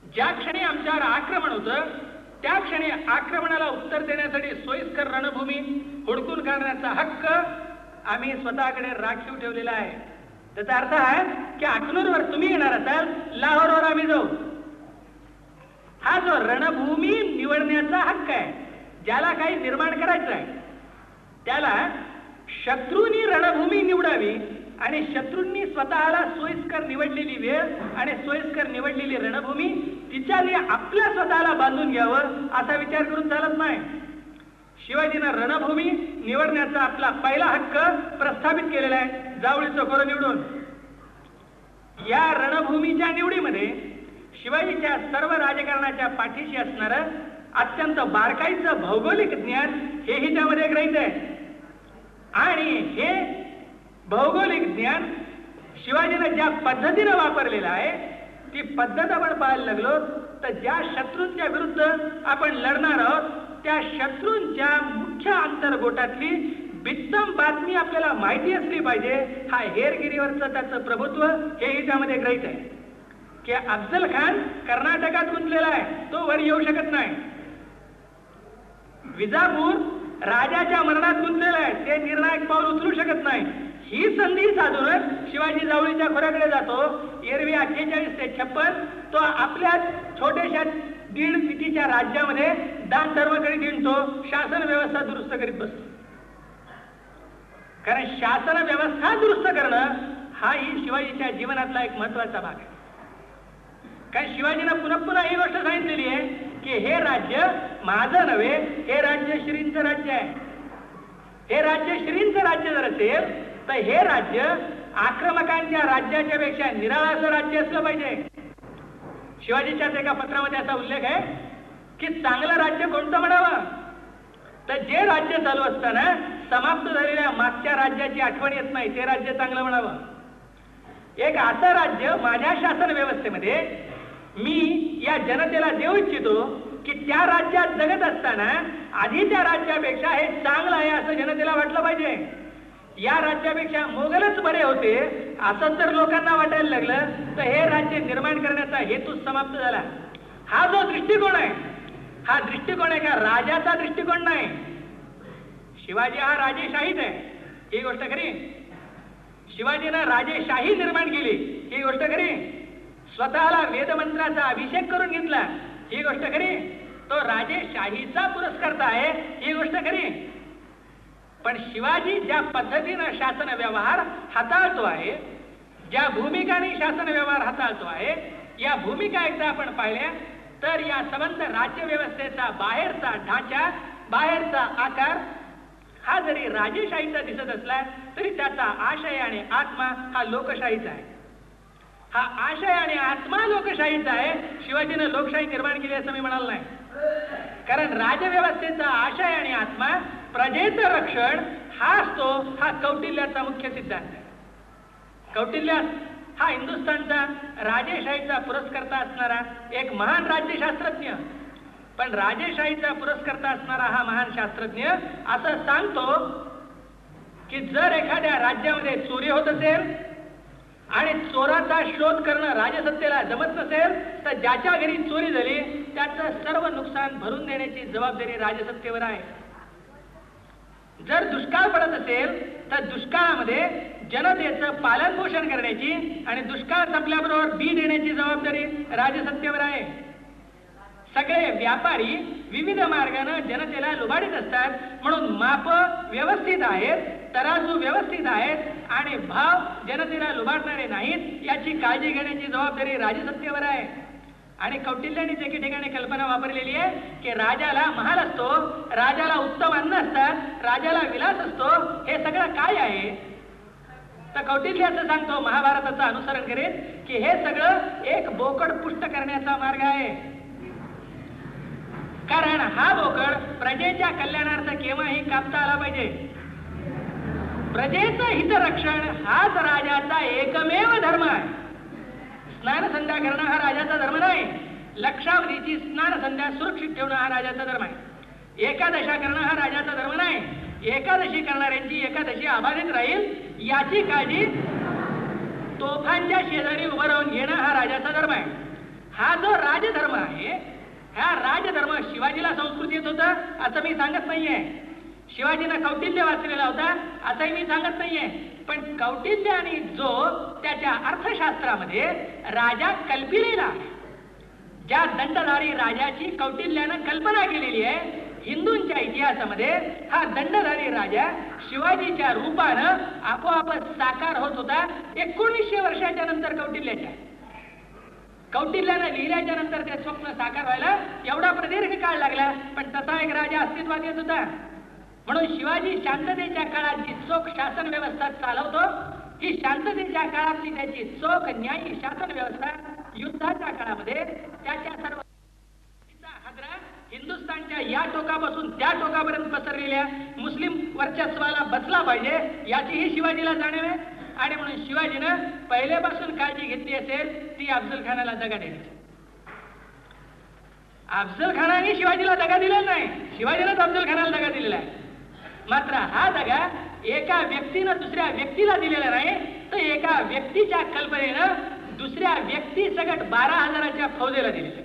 ज्या क्षणी आमच्यावर आक्रमण होतं त्या क्षणी आक्रमणाला उत्तर देण्यासाठी सोयीस्कर रणभूमी हुडकून काढण्याचा हक्क आम्ही स्वतःकडे राखीव ठेवलेला आहे. त्याचा अर्थ आहे की अखनूरवर तुम्ही येणार असाल, लाहोरवर आम्ही जाऊ. हा जो रणभूमी निवडण्याचा हक्क आहे, ज्याला काही निर्माण करायचं आहे त्याला शत्रूंनी रणभूमी निवडावी आणि शत्रूंनी स्वतःला सोयीस्कर निवडलेली वेळ आणि सोयीस्कर निवडलेली रणभूमी तिच्याने आपल्या स्वतःला बांधून घ्यावं असा विचार करून चालत नाही. शिवाजीनं रणभूमी निवडण्याचा आपला पहिला हक्क प्रस्थापित केलेला आहे जावळीचं खोरं निवडून. या रणभूमीच्या निवडीमध्ये शिवाजीच्या सर्व राजकारणाच्या पाठीशी असणारं अत्यंत बारकाईचं भौगोलिक ज्ञान हेही त्यामध्ये ग्रहित आहे. आणि हे भौगोलिक ज्ञान शिवाजीनं ज्या पद्धतीनं वापरलेलं आहे ती पद्धत आपण पाहायला लागलो तर ज्या शत्रूंच्या विरुद्ध आपण लढणार आहोत त्या शत्रूंच्या मुख्य अंतर्गोटातली बित्तम बातमी आपल्याला माहिती असली पाहिजे. हा हेरगिरीवरचं त्याचं प्रभुत्व हेही त्यामध्ये ग्रहित आहे की अफजल खान कर्नाटकात गुंतलेला आहे, तो वर येऊ शकत नाही. विजापूर राजाच्या मरणात गुंतलेला आहे, ते निर्णायक पाऊल उचलू शकत नाही. ही संधी साधूनच शिवाजी जावळीच्या खोऱ्याकडे जातो. एरवी 48 ते 56 तो आपल्या छोट्याशा 1.5 कोटीच्या राज्यामध्ये दान धर्मकडे घेतो, शासन व्यवस्था दुरुस्त करीत बसतो. कारण शासन व्यवस्था दुरुस्त करणं हाही शिवाजीच्या जीवनातला एक महत्वाचा भाग आहे. कारण शिवाजीनं पुन्हा पुन्हा ही गोष्ट सांगितलेली आहे की हे राज्य माझं नव्हे, हे राज्य श्रींचं राज्य आहे. हे राज्य श्रींचं राज्य जर असेल तर हे राज्य आक्रमकांच्या राज्याच्या पेक्षा निराळाचं राज्य असलं पाहिजे. शिवाजीच्याच एका पत्रामध्ये असा उल्लेख आहे की चांगलं राज्य कोणतं म्हणावं तर जे राज्य चालू असताना समाप्त झालेल्या मागच्या राज्याची आठवण येत नाही ते राज्य चांगलं म्हणावं. एक असं राज्य माझ्या शासन व्यवस्थेमध्ये मी या जनतेला देऊ इच्छितो की त्या राज्यात जगत असताना आधी त्या राज्यापेक्षा हे चांगलं आहे असं जनतेला वाटलं पाहिजे. या राज्यापेक्षा मोगलच बरे होते असं जर लोकांना वाटायला लागलं तर हे राज्य निर्माण करण्याचा हेतू समाप्त झाला. हा जो दृष्टिकोन आहे हा दृष्टिकोन आहे का राजाचा दृष्टिकोन नाही. शिवाजी हा राजेशाहीच आहे ही गोष्ट खरी. शिवाजीनं राजेशाही निर्माण केली ही गोष्ट खरी. स्वतःला वेदमंत्राचा अभिषेक करून घेतला ही गोष्ट खरी. तो राजेशाहीचा पुरस्कर्ता आहे ही गोष्ट खरी. पण शिवाजी ज्या पद्धतीनं शासन व्यवहार हाताळतो आहे, ज्या भूमिकाने शासन व्यवहार हाताळतो आहे, या भूमिका एकदा आपण पाहिल्या तर या संबंध राज्य व्यवस्थेचा बाहेरचा ढाचा, बाहेरचा आकार हा जरी राजेशाहीचा दिसत असला तरी त्याचा आशय आणि आत्मा हा लोकशाहीचा आहे. हा आशय आणि आत्मा लोकशाहीचा आहे. शिवाजीनं लोकशाही निर्माण केली असं मी म्हणाल नाही. कारण राजव्यवस्थेचा आशय आणि आत्मा प्रजेचं रक्षण हा असतो. हा कौटिल्याचा मुख्य सिद्धांत आहे. कौटिल्य हा हिंदुस्थानचा राजेशाहीचा पुरस्कर्ता असणारा एक महान राज्यशास्त्रज्ञ. पण राजेशाहीचा पुरस्कर्ता असणारा हा महान शास्त्रज्ञ असं सांगतो की जर एखाद्या राज्यामध्ये चोरी होत असेल आणि चोराचा शोध करणं राजसत्तेला जमत नसेल तर ज्याच्या घरी चोरी झाली त्याचं सर्व नुकसान भरून देण्याची जबाबदारी राजसत्तेवर आहे. जर दुष्काळ पडत असेल तर दुष्काळामध्ये जनतेचं पालन पोषण करण्याची आणि दुष्काळ संपल्याबरोबर बी देण्याची जबाबदारी राजसत्तेवर आहे. सगळे व्यापारी विविध मार्गाने जनतेला लुबाडीत असतात म्हणून माप व्यवस्थित आहेत, तराजू व्यवस्थित आहेत आणि भाव जनतेला लुबाडणारे नाहीत याची काळजी घेण्याची जबाबदारी राजसत्तेवर आहे. आणि कौटिल्याने जे काही ठिकाणी कल्पना वापरलेली आहे की राजाला महाल असतो, राजाला उत्तम अन्न असतात, राजाला विलास असतो, हे सगळं काय आहे तर कौटिल्य असं सांगतो महाभारताचं अनुसरण करीत की हे सगळं एक बोकड पुष्ट करण्याचा मार्ग आहे. कारण हा बोकड प्रजेच्या कल्याणार्थ केव्हाही कापता आला पाहिजे. प्रजेचं हितरक्षण हाच राजाचा एकमेव धर्म आहे. स्नान संध्या करणं हा राजाचा धर्म नाही. लक्षावधीची स्नान संध्या सुरक्षित ठेवणं हा राजाचा धर्म आहे. एकादशा करणं हा राजाचा धर्म नाही. एकादशी करणाऱ्यांची एकादशी अबाधित राहील याची काळजी तोफांच्या शेजारी उभं राहून घेणं हा राजाचा धर्म आहे. हा जो राजधर्म आहे हा राजधर्म शिवाजीला संस्कृत येत होता असं मी सांगत नाहीये. शिवाजीनं कौटिल्य वाचलेला होता असंही मी सांगत नाहीये. पण कौटिल्याने जो त्याच्या अर्थशास्त्रामध्ये राजा कल्पिलेला आहे, ज्या दंडधारी राजाची कौटिल्यानं कल्पना केलेली आहे, हिंदूंच्या इतिहासामध्ये हा दंडधारी राजा शिवाजीच्या रूपानं आपोआपच साकार होत होता 1900 वर्षाच्या नंतर कौटिल्याच्या. कौटिल्यानं लिहिल्याच्या नंतर ते स्वप्न साकार व्हायला एवढा प्रदीर्घ काळ लागला. पण तसा एक राजा अस्तित्वात येत होता. म्हणून शिवाजी शांततेच्या काळात जी चोख शासन व्यवस्था चालवतो ही शांततेच्या काळातली त्याची चोख न्यायी शासन व्यवस्था युद्धाच्या काळामध्ये त्याच्या सर्व हादरा हिंदुस्थानच्या या टोकापासून त्या टोकापर्यंत पसरलेल्या मुस्लिम वर्चस्वाला बसला पाहिजे याचीही शिवाजीला जाणीव आहे. आणि म्हणून शिवाजीनं पहिल्यापासून काळजी घेतली असेल ती अफजल खानाला दगा देण्याची. अफजल खानाने शिवाजीला दगा दिलेला नाही, शिवाजीनंच अफजल खानाला दगा दिलेला आहे. मात्र हा दगा एका व्यक्तीनं दुसऱ्या व्यक्तीला दिलेला नाही तर एका व्यक्तीच्या कल्पनेनं दुसऱ्या व्यक्ती सगट 12,000च्या फौजेला दिलेला.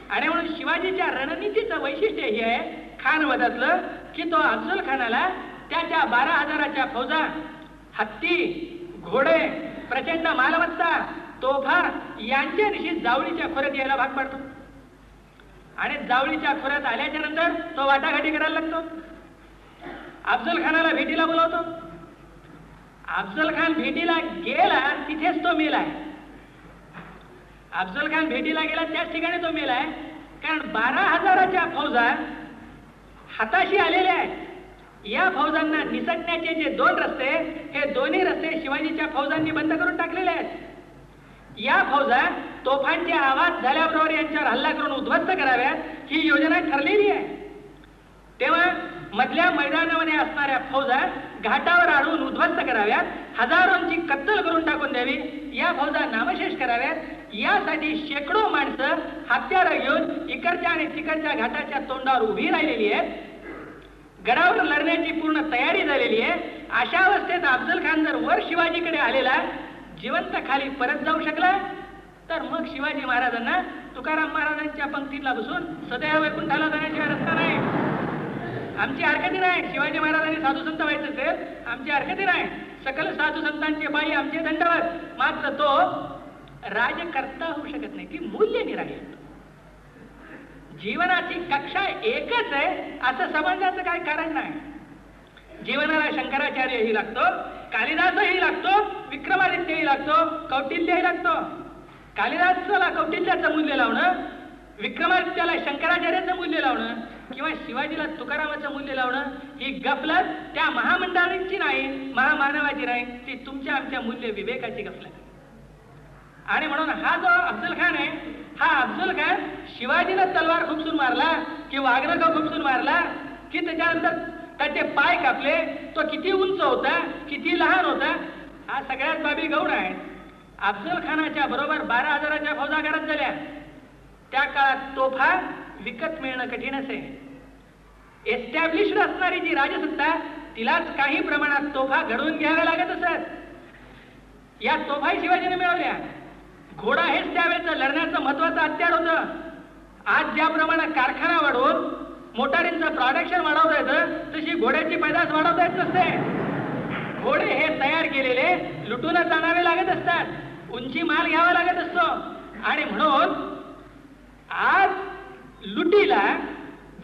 आणि म्हणून शिवाजीच्या रणनीतीचं वैशिष्ट्य हे आहे खानवधातलं की तो अफजल खानाला त्याच्या 12,000च्या फौजा, हत्ती, घोडे, प्रचंड मालमत्ता, तोफा यांच्या दिवशी जावळीच्या खोऱ्यात यायला भाग पाडतो. आणि जावळीच्या खोऱ्यात आल्याच्या नंतर तो वाटाघाटी करायला लागतो. अफजल खानाला भेटीला बोलवतो. अफजल खान भेटीला गेला तिथेच तो मेलाय. अफजल खान भेटीला गेला त्याच ठिकाणी तो मेलाय. कारण 12,000च्या फौजा हाताशी आलेल्या आहेत. या फौजांना निसटण्याचे जे 2 रस्ते हे दोन्ही रस्ते शिवाजीच्या फौजांनी बंद करून टाकलेले आहेत. या फौजा तोफांचे आवाज झाल्याबरोबर यांच्यावर हल्ला करून उद्ध्वस्त कराव्यात ही योजना ठरलेली आहे. तेव्हा मधल्या मैदानामध्ये असणाऱ्या फौजा घाटावर आणून उद्ध्वस्त कराव्यात, हजारोंची कत्तल करून टाकून द्यावी, या फौजा नामशेष कराव्यात. यासाठी शेकडो माणसं हत्यारं घेऊन इकडच्या आणि तिकडच्या घाटाच्या तोंडावर उभी राहिलेली आहेत. गडावर लढण्याची पूर्ण तयारी झालेली आहे. अशा अवस्थेत अफजल खान जर वर शिवाजीकडे आलेला जिवंत खाली परत जाऊ शकला तर मग शिवाजी महाराजांना तुकाराम महाराजांच्या पंक्तीला बसून सदैव वैकुंठाला जाण्याशिवाय रस्ता नाही. आमची हरकती नाही. शिवाजी महाराजांनी साधू संत व्हायचं असेल आमची हरकती नाही. सकल साधू संतांचे बाई आमचे दंडवत. मात्र तो राजकर्ता होऊ शकत नाही. ती मूल्य निराळी. जीवनाची कक्षा एकच आहे असं समजण्याचं काही कारण नाही. जीवनाला शंकराचार्यही लागतो, कालिदासही लागतो, विक्रमादित्यही लागतो, कौटिल्यही लागतो. कालिदासाला कौटिल्याचं मूल्य लावणं, विक्रमादित्याला शंकराचार्याचं मूल्य लावणं किंवा शिवाजीला तुकारामाचं मूल्य लावणं ही गफलत त्या महामंडळींची नाही, महामानवाची नाही, ती तुमच्या आमच्या मूल्य विवेकाची गफलत. आणि म्हणून हा जो अफजल खान आहे, हा अफजल खान शिवाजीनं तलवार खुपसून मारला की वाघनख खुपसून मारला की त्याच्यानंतर त्याचे पाय कापले, तो किती उंच होता, किती लहान होता, हा सगळ्यात बाबी गौण आहेत. अफजल खानाच्या बरोबर 12,000च्या फौजा घरात झाल्या. त्या काळात तोफा विकत मिळणं कठीणच आहे. एस्टॅब्लिश्ड असणारी जी राजसत्ता तिलाच काही प्रमाणात तोफा घडवून घ्याव्या लागत असत. या तोफाही शिवाजीने मिळवल्या. घोडा हेच त्यावेळेचं लढण्याचं महत्वाचं हत्यार होतं. आज ज्याप्रमाणे कारखाना वाढवून मोटारींचं प्रोडक्शन वाढवता येतं तशी घोड्याची पैदास वाढवता येत नसते. घोडे हे तयार केलेले लुटूनच आणावे लागत असतात, उंची माल घ्यावा लागत असतो. आणि म्हणून आज लुटीला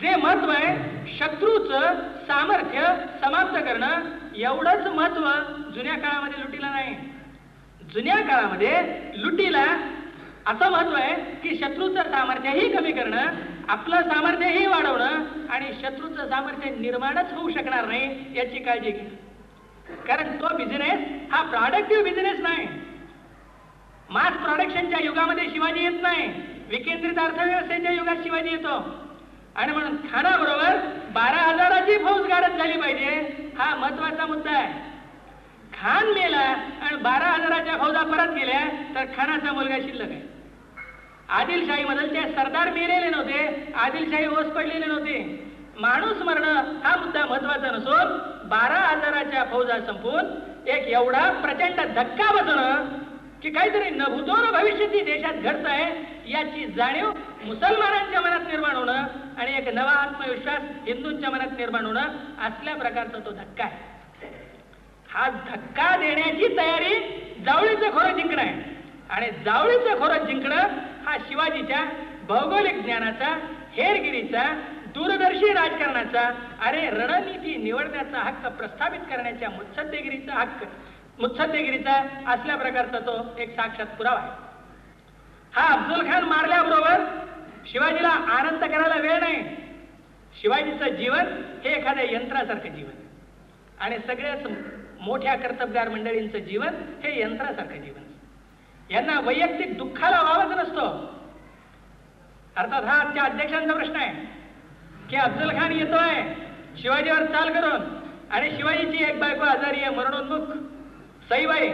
जे महत्व आहे शत्रूचं सामर्थ्य समाप्त करणं एवढंच महत्व जुन्या काळामध्ये लुटीला नाही. जुन्या काळामध्ये लुटीला असं महत्व आहे की शत्रूचं सामर्थ्यही कमी करणं, आपलं सामर्थ्यही वाढवणं आणि शत्रूचं सामर्थ्य निर्माणच होऊ शकणार नाही याची काळजी घे. कारण तो बिझनेस हा प्रोडक्टिव्ह बिझनेस नाही. मास प्रोडक्शनच्या युगामध्ये शिवाजी येत नाही, विकेंद्रित अर्थव्यवस्थेच्या युगात शिवाजी येतो. आणि म्हणून खानाबरोबर 12,000ची फौज गाडत झाली पाहिजे हा महत्वाचा मुद्दा आहे. खान मेला आणि 12,000च्या फौजा परत गेल्या तर खानाचा मुलगा शिल्लक आहे. आदिलशाही मधलचे सरदार मेलेले नव्हते, आदिलशाही ओस पडलेले नव्हते. माणूस मरणं हा मुद्दा महत्वाचा नसून 12,000च्या फौजा संपून एक एवढा प्रचंड धक्का बसणं की काहीतरी न भूतो न भविष्यती देशात घडत आहे याची जाणीव मुसलमानांच्या मनात निर्माण होणं आणि एक नवा आत्मविश्वास हिंदूंच्या मनात निर्माण होणं असल्या प्रकारचा तो धक्का आहे. हा धक्का देण्याची तयारी जावळीचं खोरं जिंकणं आहे. आणि जावळीचं खोरं जिंकणं हा शिवाजीच्या भौगोलिक ज्ञानाचा, हेरगिरीचा, दूरदर्शी राजकारणाचा, अरे रणनीती निवडण्याचा हक्क प्रस्थापित करण्याच्या मुत्सद्देगिरीचा असल्या प्रकारचा तो एक साक्षात पुरावा आहे. हा अफजल खान मारल्याबरोबर शिवाजीला आनंद करायला वेळ नाही. शिवाजीचं जीवन हे एखाद्या यंत्रासारखं जीवन आणि सगळ्याच मोठ्या कर्तबगार मंडळींचं जीवन हे यंत्रासारखं जीवन. यांना वैयक्तिक दुःखाला वावच नसतो. अर्थात हा आजच्या अध्यक्षांचा प्रश्न आहे की अफजल खान येतोय शिवाजीवर चाल करून आणि शिवाजीची एक बायको आजारी आहे, मरणोन्मुख सईबाई.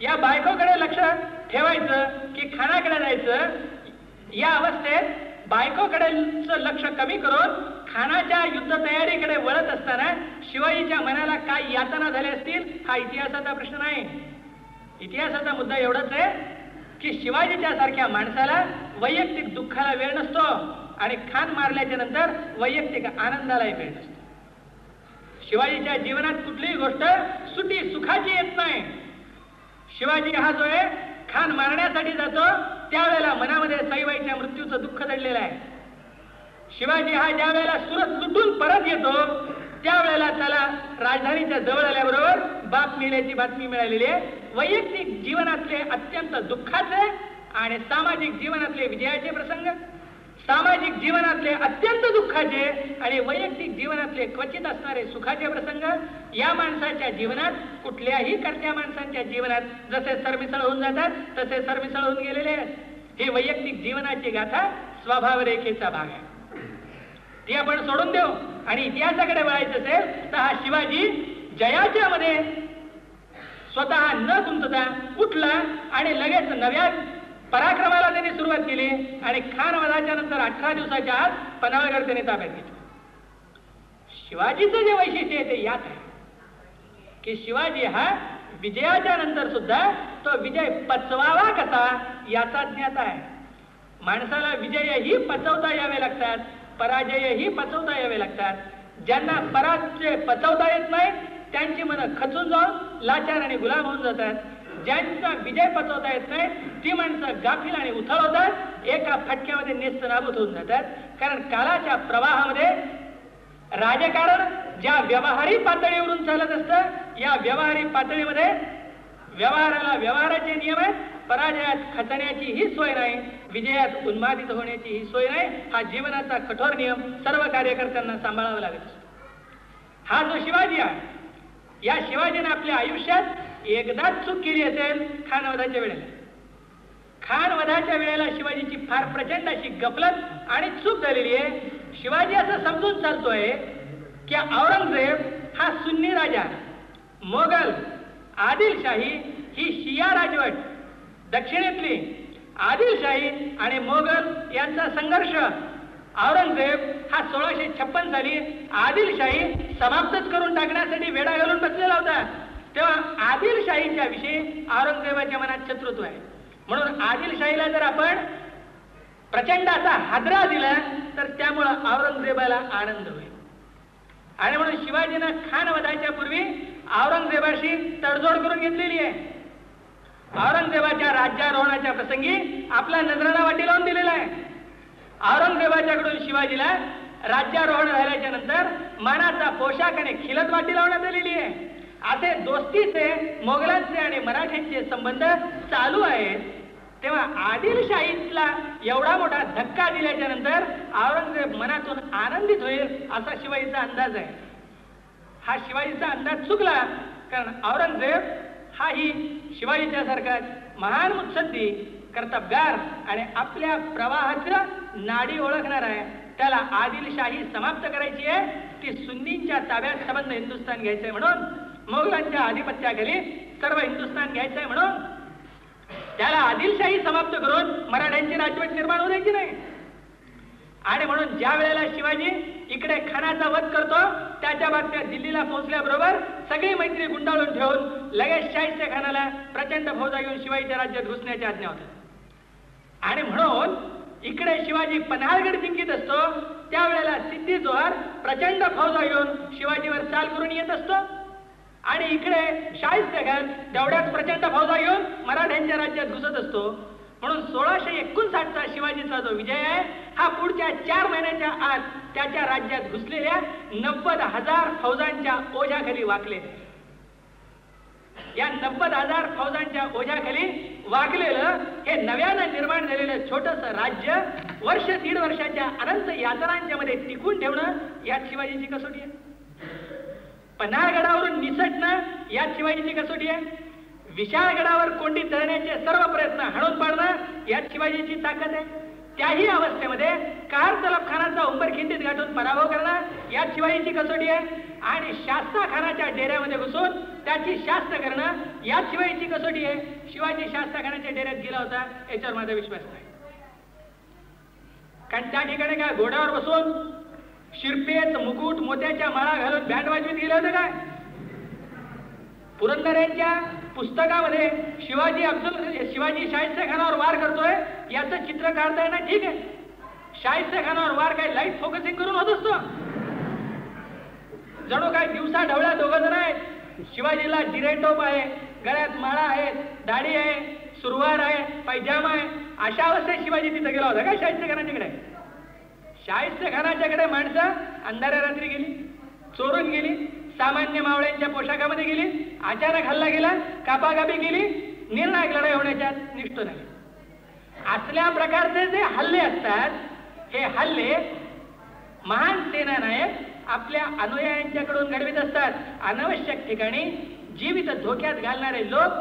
या बायकोकडे लक्ष ठेवायचं की खानाकडे जायचं या अवस्थेत बायकोकडेचं लक्ष कमी करून खानाच्या युद्ध तयारीकडे वळत असताना शिवाजीच्या मनाला काय यातना झाल्या असतील हा इतिहासाचा प्रश्न नाही. इतिहासाचा मुद्दा एवढाच आहे की शिवाजीच्या सारख्या माणसाला वैयक्तिक दुःखाला वेळ नसतो आणि खान मारल्याच्या नंतर वैयक्तिक आनंदालाही वेळ नसतो. शिवाजीच्या जीवनात कुठलीही गोष्ट सुटी सुखाची येत नाही. शिवाजी हा जो आहे खान मारण्यासाठी जातो त्यावेळेला मनामध्ये सईबाईच्या मृत्यूचं दुःख दडलेलं आहे. शिवाजी हा ज्या वेळेला सुरत लुटून परत येतो त्यावेळेला त्याला राजधानीच्या जवळ आल्याबरोबर बाप मेल्याची बातमी मिळालेली आहे. वैयक्तिक जीवनातले अत्यंत दुःखाचे आणि सामाजिक जीवनातले विजयाचे प्रसंग, सामाजिक जीवनातले अत्यंत दुःखाचे आणि वैयक्तिक जीवनातले क्वचित असणारे सुखाचे प्रसंग या माणसाच्या जीवनात कुठल्याही कर्त्या माणसांच्या जीवनात जसे सरमिसळ होऊन जातात तसे सरमिसळ होऊन गेलेले आहेत. हे वैयक्तिक जीवनाची गाथा स्वभाव रेखेचा भाग आहे. ती आपण सोडून देऊ आणि इतिहासाकडे वळायचं असेल तर हा शिवाजी जयाच्या मध्ये स्वतः न गुंतता उठला आणि लगेच नव्या पराक्रमाला त्यांनी सुरुवात केली आणि खान वधाच्या नंतर 18 दिवसाच्या आत पन्हाळगड त्याने ताब्यात घेतला. शिवाजीचं जे वैशिष्ट्य आहे ते यात आहे. की शिवाजी हा विजयाच्या नंतर सुद्धा तो विजय पचवावा कसा याचा ज्ञात आहे. माणसाला विजयही पचवता यावे लागतात, पराजयही पचवता यावे लागतात. ज्यांना पराजय पचवता येत नाही त्यांची मनं खचून जाऊन लाचार आणि गुलाम होऊन जातात. ज्यांचा विजय पचवता येत नाही ती माणसं गाफील आणि उथळ होतात, एका फटक्यामध्ये नेस्तनाबूत होऊन जातात. कारण कालाच्या प्रवाहामध्ये राजकारण ज्या व्यवहारी पातळीवरून चालत असतं, या व्यवहारी पातळीमध्ये व्यवहाराला व्यवहाराचे नियम आहेत. पराजयात खचण्याची ही सोय नाही, विजयात उन्मादित होण्याची ही सोय नाही. हा जीवनाचा कठोर नियम सर्व कार्यकर्त्यांना सांभाळावा लागत असतो. हा जो शिवाजी आहे, या शिवाजीने आपल्या आयुष्यात एकदाच चूक केली असेल, खानवधाच्या वेळेला. खानवधाच्या वेळेला शिवाजीची फार प्रचंड अशी गफलत आणि चूक झालेली आहे. शिवाजी असं समजून चालतोय की औरंगजेब हा सुन्नी राजा, मोगल आदिलशाही ही शिया राजवट, दक्षिणेतली आदिलशाही आणि मोगल यांचा संघर्ष. औरंगजेब हा 1656 साली आदिलशाही समाप्तच करून टाकण्यासाठी वेढा घालून बसलेला होता. तेव्हा आदिलशाहीच्या विषयी औरंगजेबाच्या मनात शत्रुत्व आहे. म्हणून आदिलशाहीला जर आपण प्रचंड असा हादरा दिला तर त्यामुळं औरंगजेबाला आनंद होईल. आणि म्हणून शिवाजीनं खानवधाच्या पूर्वी औरंगजेबाशी तडजोड करून घेतलेली आहे. औरंगजेबाच्या राज्यारोहणाच्या प्रसंगी आपला नजराणा वाटी लावून दिलेला आहे. औरंगजेबाच्याकडून शिवाजीला राज्यारोहण झाल्याच्या नंतर मानाचा पोशाख आणि खिलत वाटी लावण्यात आलेली आहे. असे दोस्तीचे मोगलांचे आणि मराठ्यांचे संबंध चालू आहेत. तेव्हा आदिलशाहीला एवढा मोठा धक्का दिल्याच्या नंतर औरंगजेब मनातून आनंदित होईल असा शिवाजीचा अंदाज आहे. हा शिवाजीचा अंदाज चुकला, कारण औरंगजेब हाही शिवाजीच्या सारखाच महान मुत्सद्दी, कर्तबगार आणि आपल्या प्रवाहाचं नाडी ओळखणार आहे. त्याला आदिलशाही समाप्त करायची आहे, ती सुन्नींच्या ताब्यात संबंध हिंदुस्थान घ्यायचंय म्हणून, मोगलांच्या आधिपत्याखाली सर्व हिंदुस्थान घ्यायचंय म्हणून त्याला आदिलशाही समाप्त करून मराठ्यांची राजवट निर्माण होऊ द्यायची नाही. आणि म्हणून ज्या वेळेला शिवाजी इकडे खानाचा वध करतो, त्याच्या बाबतीत दिल्लीला पोहोचल्याबरोबर सगळी मैत्री गुंडाळून ठेवून लगेच शाहिस्ते खानाला प्रचंड फौजा घेऊन शिवाजीच्या राज्यात घुसण्याची आज्ञा होते. आणि म्हणून इकडे शिवाजी पन्हाळगड जिंकीत असतो, त्यावेळेला सिद्धी जोहर प्रचंड फौजा घेऊन शिवाजीवर चाल करून येत असतो. आणि इकडे शाहिस्ते खान तेवढ्याच प्रचंड फौजा घेऊन मराठ्यांच्या राज्यात घुसत असतो. म्हणून 1659चा शिवाजीचा जो विजय आहे हा पुढच्या 4 महिन्याच्या आत त्याच्या राज्यात घुसलेल्या 90,000 फौजांच्या ओझ्याखाली वाकले. या 90,000 फौजांच्या ओझ्याखाली वाकलेलं हे नव्यानं निर्माण झालेलं छोटंसं राज्य वर्ष 1.5 वर्षाच्या अनंत यातनांच्या मध्ये टिकून ठेवणं यात शिवाजीची कसोटी आहे. पन्हाळगडावरून निसटणं यात शिवाजीची कसोटी आहे. विशाळगडावर कोंडी धरण्याचे सर्व प्रयत्न हाणून पाडणं यात शिवाजीची ताकद आहे. त्याही अवस्थेमध्ये कार तलब खानाचा उंबरखिंडीत गाठून पराभव करणं यात शिवाजीची कसोटी आहे. आणि शास्ता खानाच्या डेऱ्यामध्ये घुसून त्याची शास्त करणं यात शिवाजीची कसोटी आहे. शिवाजी शास्ता खानाच्या डेऱ्यात गेला होता याच्यावर माझा विश्वास नाही, कारण त्या ठिकाणी काय घोड्यावर बसून शिरपेच मुकुट मोत्याच्या माळा घालून बँड वाजवीत गेले होते काय? पुरंदर यांच्या पुस्तकामध्ये शिवाजी शाहिस्ते खानावर वार करतोय याचं चित्र काढताय ना, ठीक आहे. शाहिस्ते खानावर वार काय लाईट फोकसिंग करून होत असतो, जणू काय दिवसा ढवळ्या दोघं जण आहेत. शिवाजीला जिरेटोप आहे, गळ्यात माळा आहे, दाढी आहे, सुरवार आहे, पैजामा आहे. अशा अवस्थेत शिवाजी तिथे गेला होता का शाहिस्ते खानाच्याकडे? शाहिस्ते खानाच्याकडे माणसं अंधाऱ्या रात्री गेली, चोरून गेली, सामान्य मावळ्यांच्या पोशाखामध्ये गेली, अचानक हल्ला गेला, कापाकापी गेली, निर्णायक लढाई होण्याच्या निष्ठो नाही. असल्या प्रकारचे जे हल्ले असतात, हे हल्ले महान सेनानायक आपल्या अनुयायांच्याकडून घडवित असतात. अनावश्यक ठिकाणी जीवित धोक्यात घालणारे लोक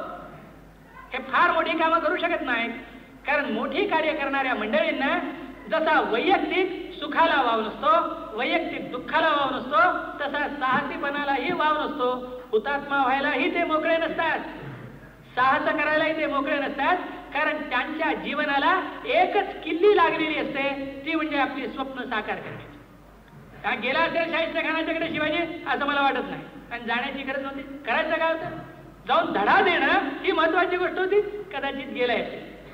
हे फार मोठी कामं करू शकत नाहीत, कारण मोठी कार्य करणाऱ्या मंडळींना जसा वैयक्तिक सुखाला वाव नसतो, वैयक्तिक दुःखाला वाव नसतो, तसा साहसीपणालाही वाव नसतो. हुतात्मा व्हायलाही ते मोकळे नसतात, साहस करायलाही ते मोकळे नसतात, कारण त्यांच्या जीवनाला एकच किल्ली लागलेली असते, ती म्हणजे आपली स्वप्न साकार करण्याची. गेला असेल शाहिस्ते खानाच्याकडे शिवाजी असं मला वाटत नाही. आणि जाण्याची गरज नव्हती. करायचं काय होतं? जाऊन धडा देणं ही महत्वाची गोष्ट होती. कदाचित गेलाय,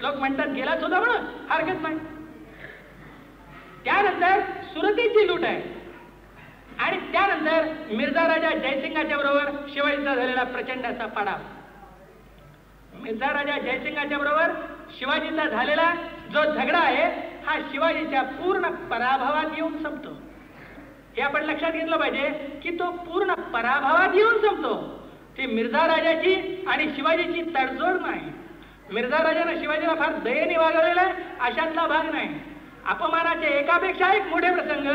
लोक म्हणतात गेलाच होता म्हणून, हरकत नाही. त्यानंतर सुरतेची लूट आहे आणि त्यानंतर मिर्झा राजा जयसिंगाच्या बरोबर शिवाजीचा झालेला प्रचंड असा पाडाव. मिर्झा राजा जयसिंगाच्या बरोबर शिवाजीचा झालेला जो झगडा आहे हा शिवाजीच्या पूर्ण पराभवात येऊन संपतो. हे आपण लक्षात घेतलं पाहिजे की तो पूर्ण पराभवात येऊन संपतो. ती मिर्झा राजाची आणि शिवाजीची तडजोड नाही. मिर्झा राजाने शिवाजीला फार दयेने वागवलेला आहे अशातला भाग नाही. अपमानाचे एकापेक्षा एक मोठे प्रसंग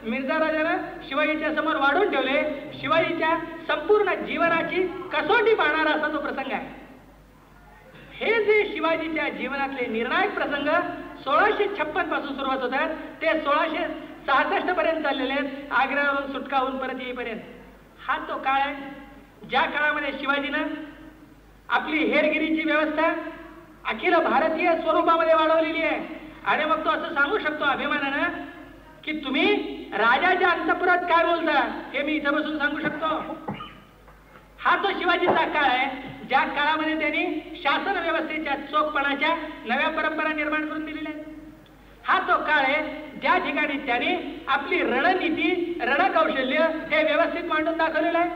मिर्झा राजानं शिवाजीच्या समोर वाढून ठेवले. शिवाजीच्या संपूर्ण जीवनाची कसोटी पाहणारा असा तो प्रसंग आहे. हे जे शिवाजीच्या जीवनातले निर्णायक प्रसंग 1656 पासून सुरुवात होतात ते 1666 पर्यंत चाललेले आहेत. आग्र्यावरून सुटका होऊन परत येईपर्यंत हा तो काळ आहे ज्या काळामध्ये शिवाजीनं आपली हेरगिरीची व्यवस्था अखिल भारतीय स्वरूपामध्ये वाढवलेली आहे. आणि मग तो असं सांगू शकतो अभिमानानं की तुम्ही राजाच्या अंतपुरात काय बोलता हे मी इथं बसून सांगू शकतो. हा तो शिवाजीचा काळ आहे ज्या काळामध्ये त्यांनी शासन व्यवस्थेच्या चोखपणाच्या नव्या परंपरा निर्माण करून दिलेल्या आहेत. हा तो काळ आहे ज्या ठिकाणी त्यांनी आपली रणनीती रणकौशल्य हे व्यवस्थित मांडून दाखवलेलं आहे.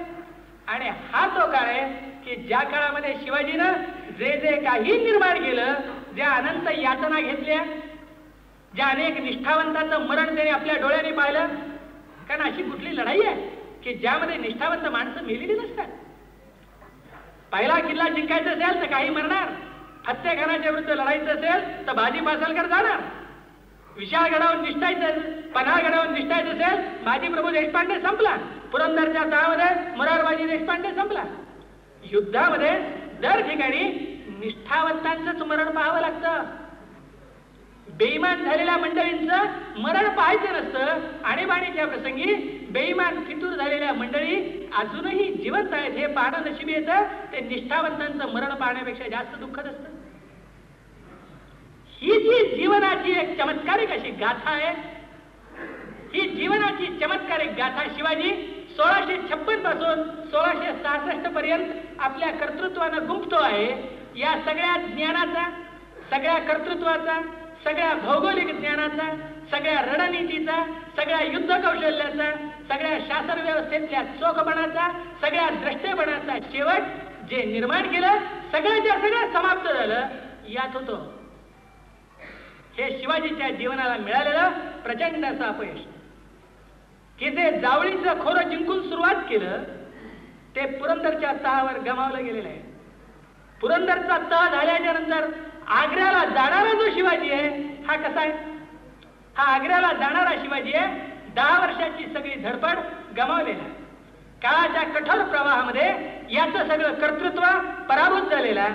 आणि हा तो काळ आहे की ज्या काळामध्ये शिवाजीनं जे जे काही निर्माण केलं, ज्या अनंत यातना घेतल्या, ज्या अनेक निष्ठावंतांचं मरण त्याने आपल्या डोळ्याने पाहिलं. कारण अशी कुठली लढाई आहे की ज्यामध्ये निष्ठावंत माणसं मेलेली नसतात. पहिला किल्ला जिंकायचा असेल तर काही मरणार, फत्तेखानाच्या विरुद्ध लढायचं असेल तर बाजी पासलकर जाणार, विशाळगडावरून निष्ठायचं, पन्हाळगडावरून निष्ठायचं असेल बाजीप्रभू देशपांडे संपला, पुरंदरच्या तळामध्ये मोरारबाजी देशपांडे संपला. युद्धामध्ये दर ठिकाणी निष्ठावंतांचंच मरण पाहावं लागतं. बेईमान झालेल्या मंडळींचं मरण पाहायचं नसतं. आणीबाणीच्या प्रसंगी बेईमान फितूर झालेल्या मंडळी अजूनही जिवंत आहेत हे पाहणं नशिबी येतं. ते निष्ठावंतांचं मरण पाहण्यापेक्षा जास्त दुःखद असतं. ही जी जीवनाची एक चमत्कारिक अशी गाथा आहे, ही जीवनाची चमत्कारिक गाथा शिवाजी 1656 पासून 1666 पर्यंत आपल्या कर्तृत्वानं गुंफतो आहे. या सगळ्या ज्ञानाचा, सगळ्या कर्तृत्वाचा, सगळ्या भौगोलिक ज्ञानाचा, सगळ्या रणनीतीचा, सगळ्या युद्ध कौशल्याचा, सगळ्या शासन व्यवस्थेतल्या चोखपणाचा, सगळ्या द्रष्टेपणाचा शेवट जे निर्माण केलं सगळ्याच्या सगळं समाप्त झालं यात होतो. हे शिवाजीच्या जीवनाला मिळालेलं प्रचंड असं अपयश की जे जावळीचं खोरं जिंकून सुरुवात केलं ते पुरंदरच्या तहावर गमावलं गेलेलं आहे. पुरंदरचा तह झाल्याच्या नंतर आग्र्याला जाणारा जो शिवाजी आहे हा कसा आहे? हा आग्र्याला जाणारा शिवाजी आहे 10 वर्षाची सगळी धडपड गमावलेला. काळाच्या कठोर प्रवाहामध्ये याचं सगळं कर्तृत्व पराभूत झालेला.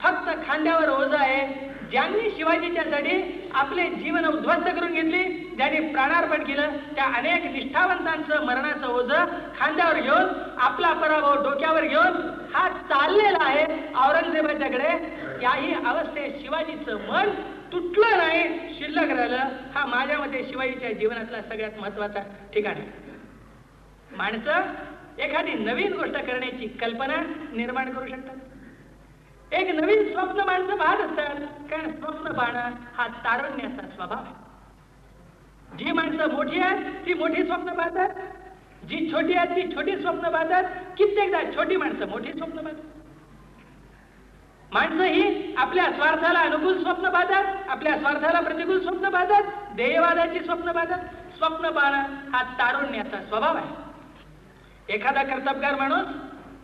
फक्त खांद्यावर ओझं आहे. ज्यांनी शिवाजीच्यासाठी आपले जीवन उद्ध्वस्त करून घेतली, ज्यांनी प्राणार्पण केलं, त्या अनेक निष्ठावंतांचं मरणाचं ओझं खांद्यावर घेऊन, आपला पराभव डोक्यावर घेऊन हा चाललेला आहे औरंगजेबाच्याकडे. याही अवस्थेत शिवाजीचं मन तुटलं नाही, शिल्लक राहिलं. हा माझ्या मते शिवाजीच्या जीवनातला सगळ्यात महत्वाचा ठिकाण आहे. माणसं एखादी नवीन गोष्ट करण्याची कल्पना निर्माण करू शकतात. एक नवीन स्वप्न माणसं पाहत असतात, कारण स्वप्न पाहणं हा तारुण्याचा स्वभाव आहे. जी माणसं मोठी आहेत ती मोठी स्वप्न पाहतात, जी छोटी आहेत ती छोटी स्वप्न पाहतात. कित्येकदा छोटी माणसं मोठी स्वप्न पाहतात. माणसं ही आपल्या स्वार्थाला अनुकूल स्वप्न पाहतात, आपल्या स्वार्थाला प्रतिकूल स्वप्न पाहतात, ध्येयवादाची स्वप्न पाहतात. स्वप्न पाहणं हा तारुण्याचा स्वभाव आहे. एखादा कर्तबगार माणूस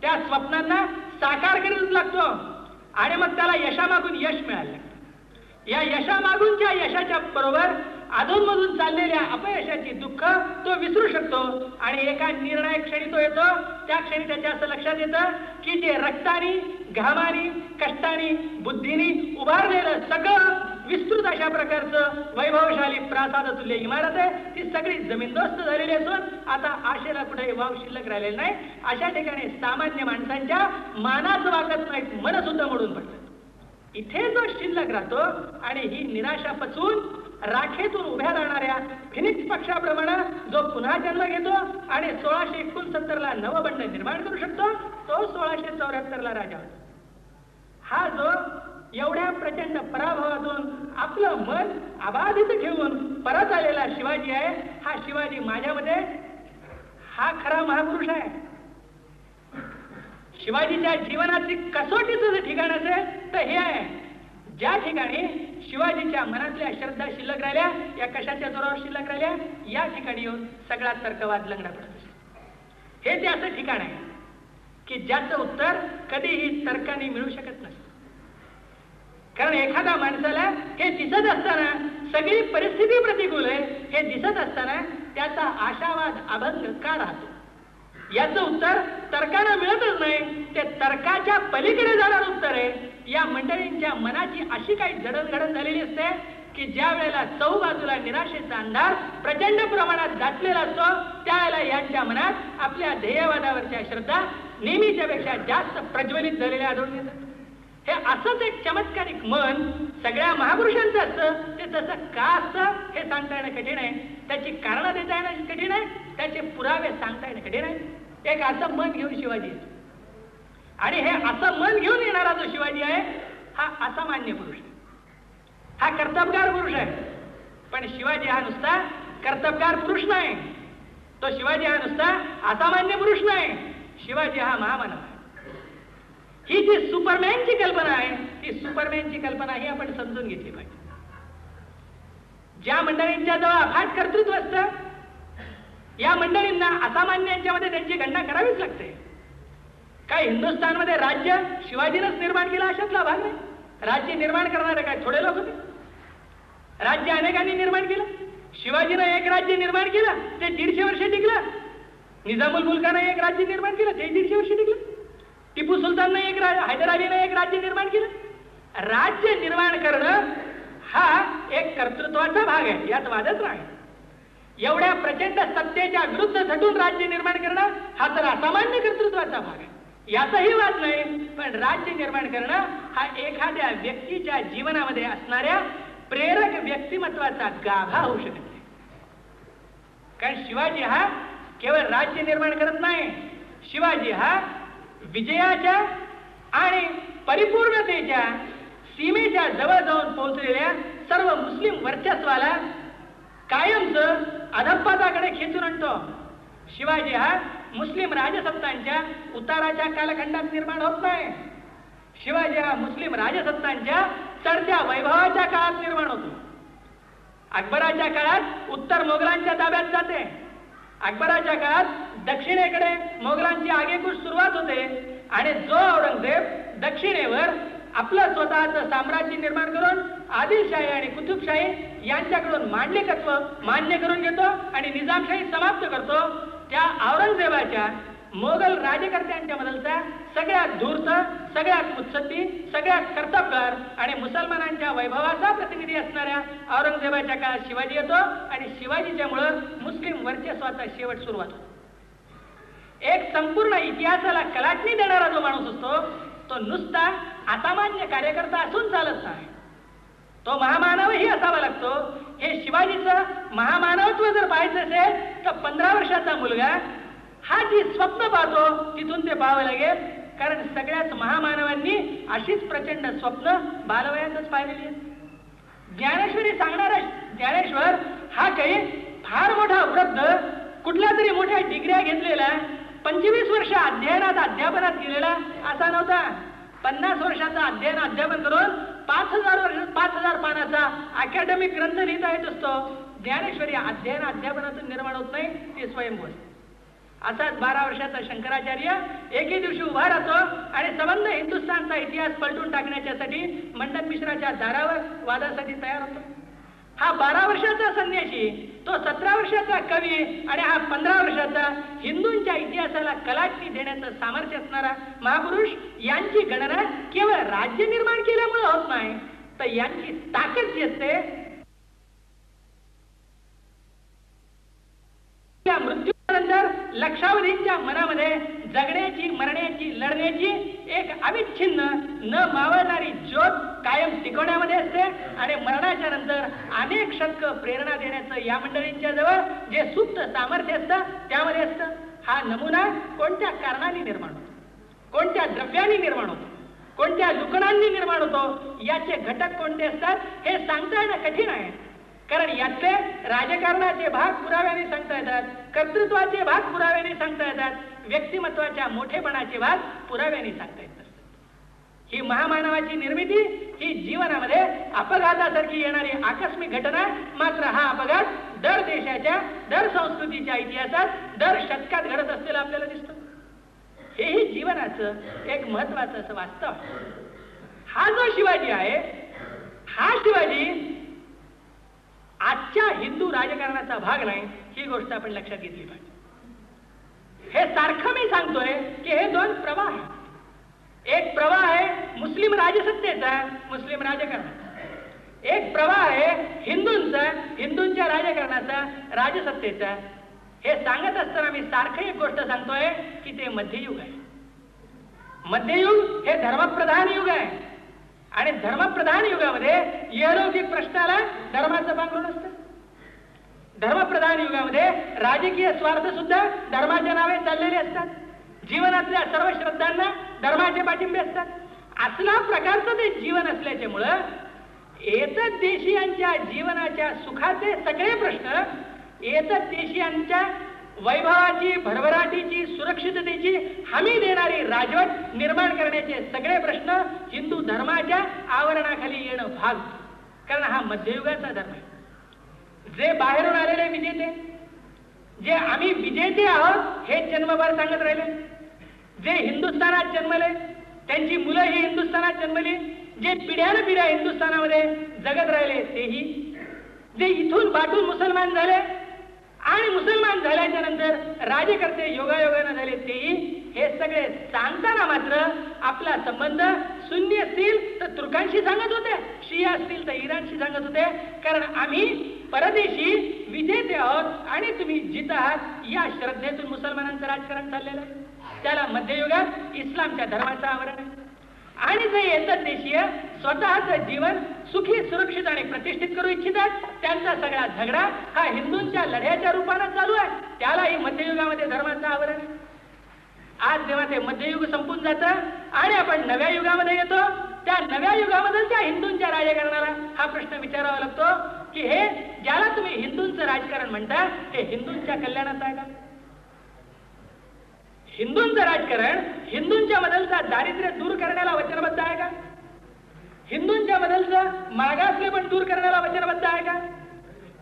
त्या स्वप्नांना साकार करीत लागतो आणि मग त्याला यशामागून यश मिळायला लागतं. या यशामागूनच्या यशाच्या बरोबर अधूनमधून चाललेल्या अपयशाची दुःख तो विसरू शकतो आणि एका निर्णायक क्षणी तो येतो. त्या क्षणी त्याच्या असं लक्षात येतं की जे रक्तानी, घामानी, कष्टानी, बुद्धीनी उभारलेलं सगळं विस्तृत अशा प्रकारचं वैभवशाली प्रासादतुल्य इमारत आहे, ती सगळी जमीनदोस्त झालेली असून आता आशेला कुठे वाव शिल्लक राहिलेला नाही. अशा ठिकाणी सामान्य माणसांच्या मानाचं वागत नाहीत, मन सुद्धा मोडून पडतात. इथे जो शिल्लक राहतो आणि ही निराशा पचवून राखेतून उभ्या राहणाऱ्या फिनिक्स पक्षाप्रमाणे जो पुन्हा जन्म घेतो आणि 1669 नवबंड निर्माण करू शकतो, तो 1674 राजा होतो. हा जो एवढ्या प्रचंड पराभवातून आपलं मन अबाधित ठेवून परत आलेला शिवाजी आहे. हा शिवाजी माझ्यामध्ये हा खरा महापुरुष आहे. शिवाजीच्या जीवनाची कसोटीचं जर ठिकाण असेल तर हे आहे, ज्या ठिकाणी शिवाजीच्या मनातल्या श्रद्धा शिल्लक राहिल्या, या कशाच्या जोरावर शिल्लक राहिल्या, या ठिकाणी येऊन सगळा तर्कवाद लंगडा पडतो. हे ते असं ठिकाण आहे की ज्याचं उत्तर कधीही तर्काने मिळू शकत नसतं. कारण एखाद्या माणसाला हे दिसत असताना सगळी परिस्थिती प्रतिकूल आहे हे दिसत असताना त्याचा आशावाद अभंग का राहतो, याचं उत्तर तर्कानं मिळतच नाही. ते तर्काच्या पलीकडे जाणारं उत्तर आहे. या मंडळींच्या मनाची अशी काही जडणघडण झालेली असते की ज्या वेळेला चहूबाजूला निराशेचा अंधार प्रचंड प्रमाणात दाटलेला असतो, त्यावेळेला यांच्या मनात आपल्या ध्येयवादावरच्या श्रद्धा नेहमीच्या पेक्षा जास्त प्रज्वलित झालेल्या आढळून येतात. हे असंच एक चमत्कारिक मन सगळ्या महापुरुषांचं असतं. ते तसं का असतं हे सांगता येणं कठीण आहे, त्याची कारणं देता येणं कठीण आहे, त्याचे पुरावे सांगता येणं कठीण आहे. एक असं मन घेऊन शिवाजी येतो आणि हे असं मन घेऊन येणारा जो शिवाजी आहे हा असामान्य पुरुष आहे, हा कर्तबगार पुरुष आहे. पण शिवाजी हा नुसता कर्तबगार पुरुष नाही, तो शिवाजी हा नुसता असामान्य पुरुष नाही, शिवाजी हा महामानव आहे. ही जी सुपरमॅनची कल्पना आहे, ती सुपरमॅनची कल्पना ही आपण समजून घेतली पाहिजे. ज्या मंडळींच्या जवळ अफाट कर्तृत्व असतं, या मंडळींना असामान्यांच्यामध्ये त्यांची गणना करावीच लागते. काय हिंदुस्थानमध्ये राज्य शिवाजीनंच निर्माण केलं अशातला भाग नाही. राज्य निर्माण करणारे काय थोडे लोक होते? राज्य अनेकांनी निर्माण केलं. शिवाजीनं एक राज्य निर्माण केलं, ते 150 वर्ष टिकलं. निजामुल मुल्कानं एक राज्य निर्माण केलं, ते 150 वर्ष टिकलं. टिपू सुलताननं एक हैदर अलीनं एक राज्य निर्माण केलं. राज्य निर्माण करणं हा एक कर्तृत्वाचा भाग आहे, यात वादच नाही. एवढ्या प्रचंड सत्तेच्या विरुद्ध झटून राज्य निर्माण करणं हा तर असामान्य कर्तृत्वाचा भाग आहे, याचाही वाद नाही. पण राज्य निर्माण करणं हा एखाद्या व्यक्तीच्या जीवनामध्ये असणाऱ्या प्रेरक व्यक्तिमत्वाचा गाभा होऊ शकत नाही. कारण शिवाजी हा केवळ राज्य निर्माण करत नाही, शिवाजी हा विजयाच्या आणि परिपूर्णतेच्या सीमेच्या जवळ जाऊन पोहोचलेल्या सर्व मुस्लिम वर्चस्वाला कायमच अधःपाताकडे खेचून आणतो. शिवाजी हा मुस्लिम राजसत्तांच्या उताराच्या कालखंडात निर्माण होत नाही. शिवाजी हा मुस्लिम राजसत्तांच्या चढत्या वैभवाच्या काळात निर्माण होतो. अकबराच्या काळात उत्तर मोगलांच्या ताब्यात जाते. अकबराच्या काळात दक्षिणेकडे मोगलांची आगेकूच सुरुवात होते आणि जो औरंगजेब दक्षिणेवर आपलं स्वतःचं साम्राज्य निर्माण करून आदिलशाही आणि कुतुबशाही यांच्याकडून मांडलिकत्व मान्य करून घेतो आणि निजामशाही समाप्त करतो, त्या औरंगजेबाच्या मोगल राजकर्त्यांच्या बदलचा सगळ्यात धूर्त, सगळ्यात मुत्सद्दी, सगळ्यात कर्तबगार आणि मुसलमानांच्या वैभवाचा प्रतिनिधी असणाऱ्या औरंगजेबाच्या काळात शिवाजी येतो आणि शिवाजीच्या मुळे मुस्लिम वर्चस्वाचा शेवट सुरुवात होतो. एक संपूर्ण इतिहासाला कलाटणी देणारा जो माणूस असतो तो नुसता असामान्य कार्यकर्ता असून चालत नाही, तो महामानवही असावा लागतो. हे शिवाजीचं महामानवत्व जर पाहायचं असेल तर 15 वर्षाचा मुलगा हा जी स्वप्न पाहतो तिथून ते पाहावं लागेल. कारण सगळ्याच महामानवांनी अशीच प्रचंड स्वप्न बालवयातच पाहिलेली आहेत. ज्ञानेश्वरी सांगणारा ज्ञानेश्वर हा काही फार मोठा वृद्ध, कुठल्या तरी मोठ्या डिग्र्या घेतलेला, 25 वर्ष अध्यापनात गेलेला असा नव्हता. 50 वर्षाचा अध्यापन करून 5,000 पानाचा अकॅडमिक ग्रंथ लिहिता येत असतो. ज्ञानेश्वरी अध्यापनातून निर्माण होत नाही, ते स्वयंभू. असाच 12 वर्षाचा शंकराचार्य एके दिवशी उभा राहतो आणि संबंध हिंदुस्थानचा इतिहास पलटून टाकण्याच्यासाठी मंडन मिश्राच्या दारावर वादासाठी तयार होतो. हा 12 वर्षाचा संन्यासी, तो 17 वर्षाचा कवी आणि हा 15 वर्षाचा हिंदूंच्या इतिहासाला कलाटणी देण्याचं सामर्थ्य असणारा महापुरुष, यांची गणना केवळ राज्य निर्माण केल्यामुळे होत नाही, तर यांची ताकद जी असते मृत्यूनंतर लक्षावधींच्या मनामध्ये जगण्याची, मरण्याची, लढण्याची एक अविच्छिन्न न मावळणारी ज्योत कायम टिकवण्यामध्ये असते आणि मरणाच्या नंतर अनेक शतकं प्रेरणा देण्याचं या मंडळींच्या जवळ जे सुप्त सामर्थ्य असतं त्यामध्ये असतं. हा नमुना कोणत्या कारणाने निर्माण होतो, कोणत्या द्रव्याने निर्माण होतो, कोणत्या दुकानांनी निर्माण होतो, याचे घटक कोणते असतात हे सांगता येणं कठीण आहे. कारण यातले राजकारणाचे भाग पुराव्याने सांगता येतात, कर्तृत्वाचे भाग पुराव्याने सांगता येतात, व्यक्तिमत्वाच्या मोठेपणाचे भाग पुराव्याने सांगता येतात. ही महामानवाची निर्मिती ही जीवनामध्ये अपघातासारखी येणारी आकस्मिक घटना. मात्र हा अपघात दर देशाच्या, दर संस्कृतीच्या इतिहासात दर शतकात घडत असलेला आपल्याला दिसतो. हेही जीवनाचं एक महत्वाचं असं वास्तव. हा जो शिवाजी आहे, हा शिवाजी आजच्या हिंदू राजकारणाचा भाग नाही, ही गोष्ट आपण लक्षात घेतली पाहिजे. हे सारखं मी सांगतोय की हे दोन प्रवाह आहेत. एक प्रवाह आहे मुस्लिम राजसत्तेचा, मुस्लिम राजकारणाचा. एक प्रवाह आहे हिंदूंचा, हिंदूंच्या राजकारणाचा, राजसत्तेचा. हे सांगत असताना मी सारखं एक गोष्ट सांगतोय की ते मध्ययुग आहे. मध्ययुग हे धर्मप्रधान युग आहे आणि धर्मप्रधान युगामध्ये इहलौकिक प्रश्नाला धर्माचं पांघरून असतं. धर्मप्रधान युगामध्ये राजकीय स्वार्थ सुद्धा धर्माच्या नावे चाललेले असतात. जीवनातल्या सर्व श्रद्धांना धर्माचे पाठिंबे असतात. असला प्रकारचं ते जीवन असल्याच्यामुळं एतद देशीयांच्या जीवनाच्या सुखाचे सगळे प्रश्न, एतद देशीयांच्या वैभवाची, भरभराटीची, सुरक्षिततेची हमी देणारी राजवट निर्माण करण्याचे सगळे प्रश्न हिंदू धर्माच्या आवरणाखाली येणं भाग. कारण हा मध्ययुगाचा धर्म आहे. जे बाहेरून आलेले विजेते, जे आम्ही विजेते आहोत हे जन्मभर सांगत राहिले, जे हिंदुस्थानात जन्मले, त्यांची मुलं ही हिंदुस्थानात जन्मली, जे पिढ्यानपिढ्या हिंदुस्थानामध्ये जगत राहिले तेही, जे इथून बाटून मुसलमान झाले आणि मुसलमान झाल्याच्या नंतर राजकर्ते योगायोगाने झाले तेही, हे सगळे सांगताना मात्र आपला संबंध सुन्नी असतील तर तुर्कांशी सांगत होते, शिया असतील तर इराणशी सांगत होते. कारण आम्ही परदेशी विजेते आहोत आणि तुम्ही जित आहात या श्रद्धेतून मुसलमानांचं राजकारण चाललेलं आहे. त्याला मध्ययुगात इस्लामच्या धर्माचं आवरण आहे. आणि जे येतात देशीय स्वतःचं जीवन सुखी, सुरक्षित आणि प्रतिष्ठित करू इच्छितात, त्यांचा सगळा झगडा हा हिंदूंच्या लढ्याच्या रूपाने चालू आहे. त्यालाही मध्ययुगामध्ये धर्माचं आवरण आहे. आज जेव्हा ते मध्ययुग संपून जातं आणि आपण नव्या युगामध्ये येतो, त्या नव्या युगामध्ये त्या हिंदूंच्या राजकारणाला हा प्रश्न विचारावा लागतो की हे ज्याला तुम्ही हिंदूंचं राजकारण म्हणता हे हिंदूंच्या कल्याणाचं आहे का? हिंदूंचं राजकारण हिंदूंच्या मधलचा दारिद्र्य दूर करण्याला वचनबद्ध आहे का? हिंदूंच्या मधलचं मागासले पण दूर करण्याला वचनबद्ध आहे का?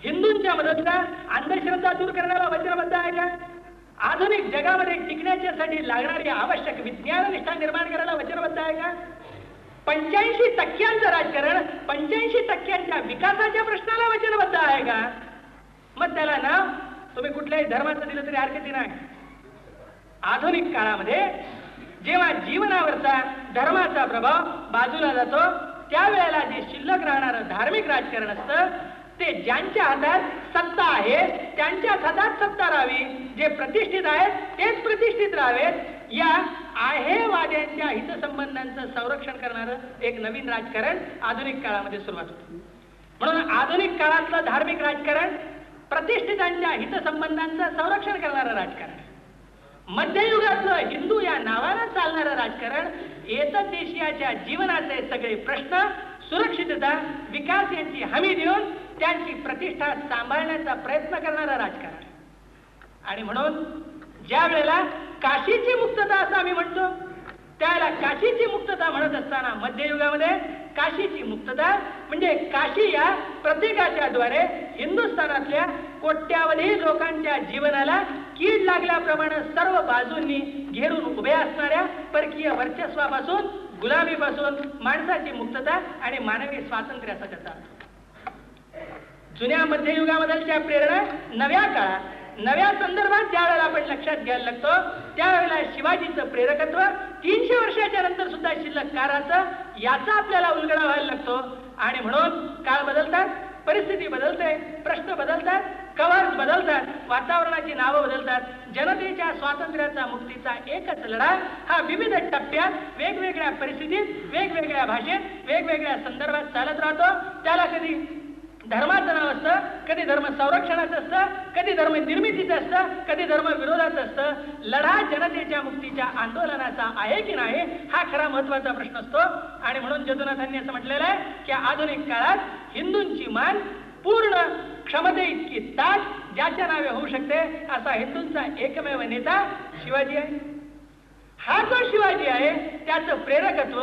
हिंदूंच्या मधलचा अंधश्रद्धा दूर करण्याला वचनबद्ध आहे का? आधुनिक जगामध्ये टिकण्यासाठी लागणारी आवश्यक विज्ञान निष्ठा निर्माण करायला वचनबद्ध आहे का? 85% राजकारण 85% विकासाच्या प्रश्नाला वचनबद्ध आहे का? मग त्याला नाव तुम्ही कुठल्याही धर्माचं दिलं तरी हरकती नाही. आधुनिक काळामध्ये जेव्हा जीवनावरचा धर्माचा प्रभाव बाजूला जातो, त्यावेळेला जे शिल्लक राहणारं धार्मिक राजकारण असतं ते ज्यांच्या हातात सत्ता आहे त्यांच्याच हातात सत्ता राहावी, जे प्रतिष्ठित आहेत तेच प्रतिष्ठित राहावेत, या आहेवाद्यांच्या हितसंबंधांचं संरक्षण करणारं एक नवीन राजकारण आधुनिक काळामध्ये सुरुवात होते. म्हणून आधुनिक काळातलं धार्मिक राजकारण प्रतिष्ठितांच्या हितसंबंधांचं संरक्षण करणारं राजकारण. मध्ययुगातलं हिंदू या नावानं चालणारं राजकारण एतद देशीयाच्या जीवनाचे सगळे प्रश्न, सुरक्षितता, विकास यांची हमी देऊन त्यांची प्रतिष्ठा सांभाळण्याचा प्रयत्न करणारं राजकारण. आणि म्हणून ज्या वेळेला काशीची मुक्तता असं आम्ही म्हणतो, त्याला काशीची मुक्तता म्हणत असताना मध्ययुगामध्ये काशीची मुक्तता म्हणजे काशी या प्रतीकाच्या द्वारे हिंदुस्थानातल्या कोट्यावधी लोकांच्या जीवनाला कीड लागल्याप्रमाणे सर्व बाजूंनी घेरून उभ्या असणाऱ्या परकीय वर्चस्वापासून, गुलामीपासून माणसाची मुक्तता आणि मानवी स्वातंत्र्य असा त्याचा अर्थ. जुन्या मध्ययुगामधलच्या प्रेरणा नव्या काळात, नव्या संदर्भात ज्या वेळेला आपण लक्षात घ्यायला लागतो, त्यावेळेला शिवाजीचं प्रेरकत्व 300 वर्षाच्या नंतर सुद्धा शिल्लक का राहतं याचा आपल्याला उलगडा व्हायला लागतो. आणि म्हणून काळ बदलतात, परिस्थिती बदलते, प्रश्न बदलतात, कवर्स बदलतात, वातावरणाची नावं बदलतात. जनतेच्या स्वातंत्र्याचा, मुक्तीचा एकच लढा हा विविध टप्प्यात, वेगवेगळ्या परिस्थितीत, वेगवेगळ्या भाषेत, वेगवेगळ्या संदर्भात चालत राहतो. त्याला कधी धर्माचं नाव असतं, कधी धर्म संरक्षणाचं असतं, कधी धर्म निर्मितीचं असतं, कधी धर्म विरोधाचं असतं. लढा जनतेच्या मुक्तीच्या आंदोलनाचा आहे की नाही हा खरा महत्वाचा प्रश्न असतो. आणि म्हणून जदुनाथांनी असं म्हटलेलं आहे की आधुनिक काळात हिंदूंची मान पूर्ण क्षमते इतकी ताट ज्याच्या नावे होऊ शकते असा हिंदूंचा एकमेव नेता शिवाजी आहे. हा जो शिवाजी आहे त्याचं प्रेरकत्व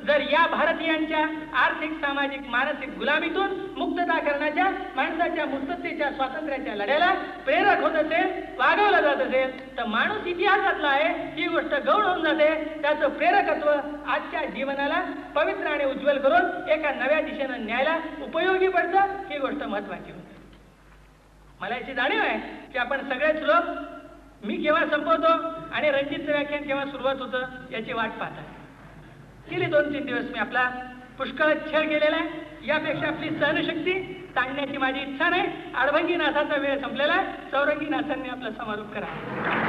जर या भारतीयांच्या आर्थिक, सामाजिक, मानसिक गुलामीतून मुक्तता करण्याच्या, माणसाच्या मुक्ततेच्या, स्वातंत्र्याच्या लढ्याला प्रेरक होत असेल, वागवलं जात असेल तर माणूस इतिहासातला आहे ही गोष्ट गौण होऊन जाते. त्याचं प्रेरकत्व आजच्या जीवनाला पवित्र आणि उज्ज्वल करून एका नव्या दिशेनं न्यायला उपयोगी पडतं. ही गोष्ट महत्वाची होती. मला याची जाणीव आहे की आपण सगळेच लोक मी केव्हा संपवतो आणि रणजितचं व्याख्यान केव्हा सुरुवात होतं याची वाट पाहतात. गेले 2-3 दिवस मी आपला पुष्कळ छळ केलेला आहे. यापेक्षा आपली सहनशक्ती ताणण्याची माझी इच्छा नाही. अडभंगी नाथाचा वेळ संपलेला, चौरंगी नाथांनी आपला समारोप करा.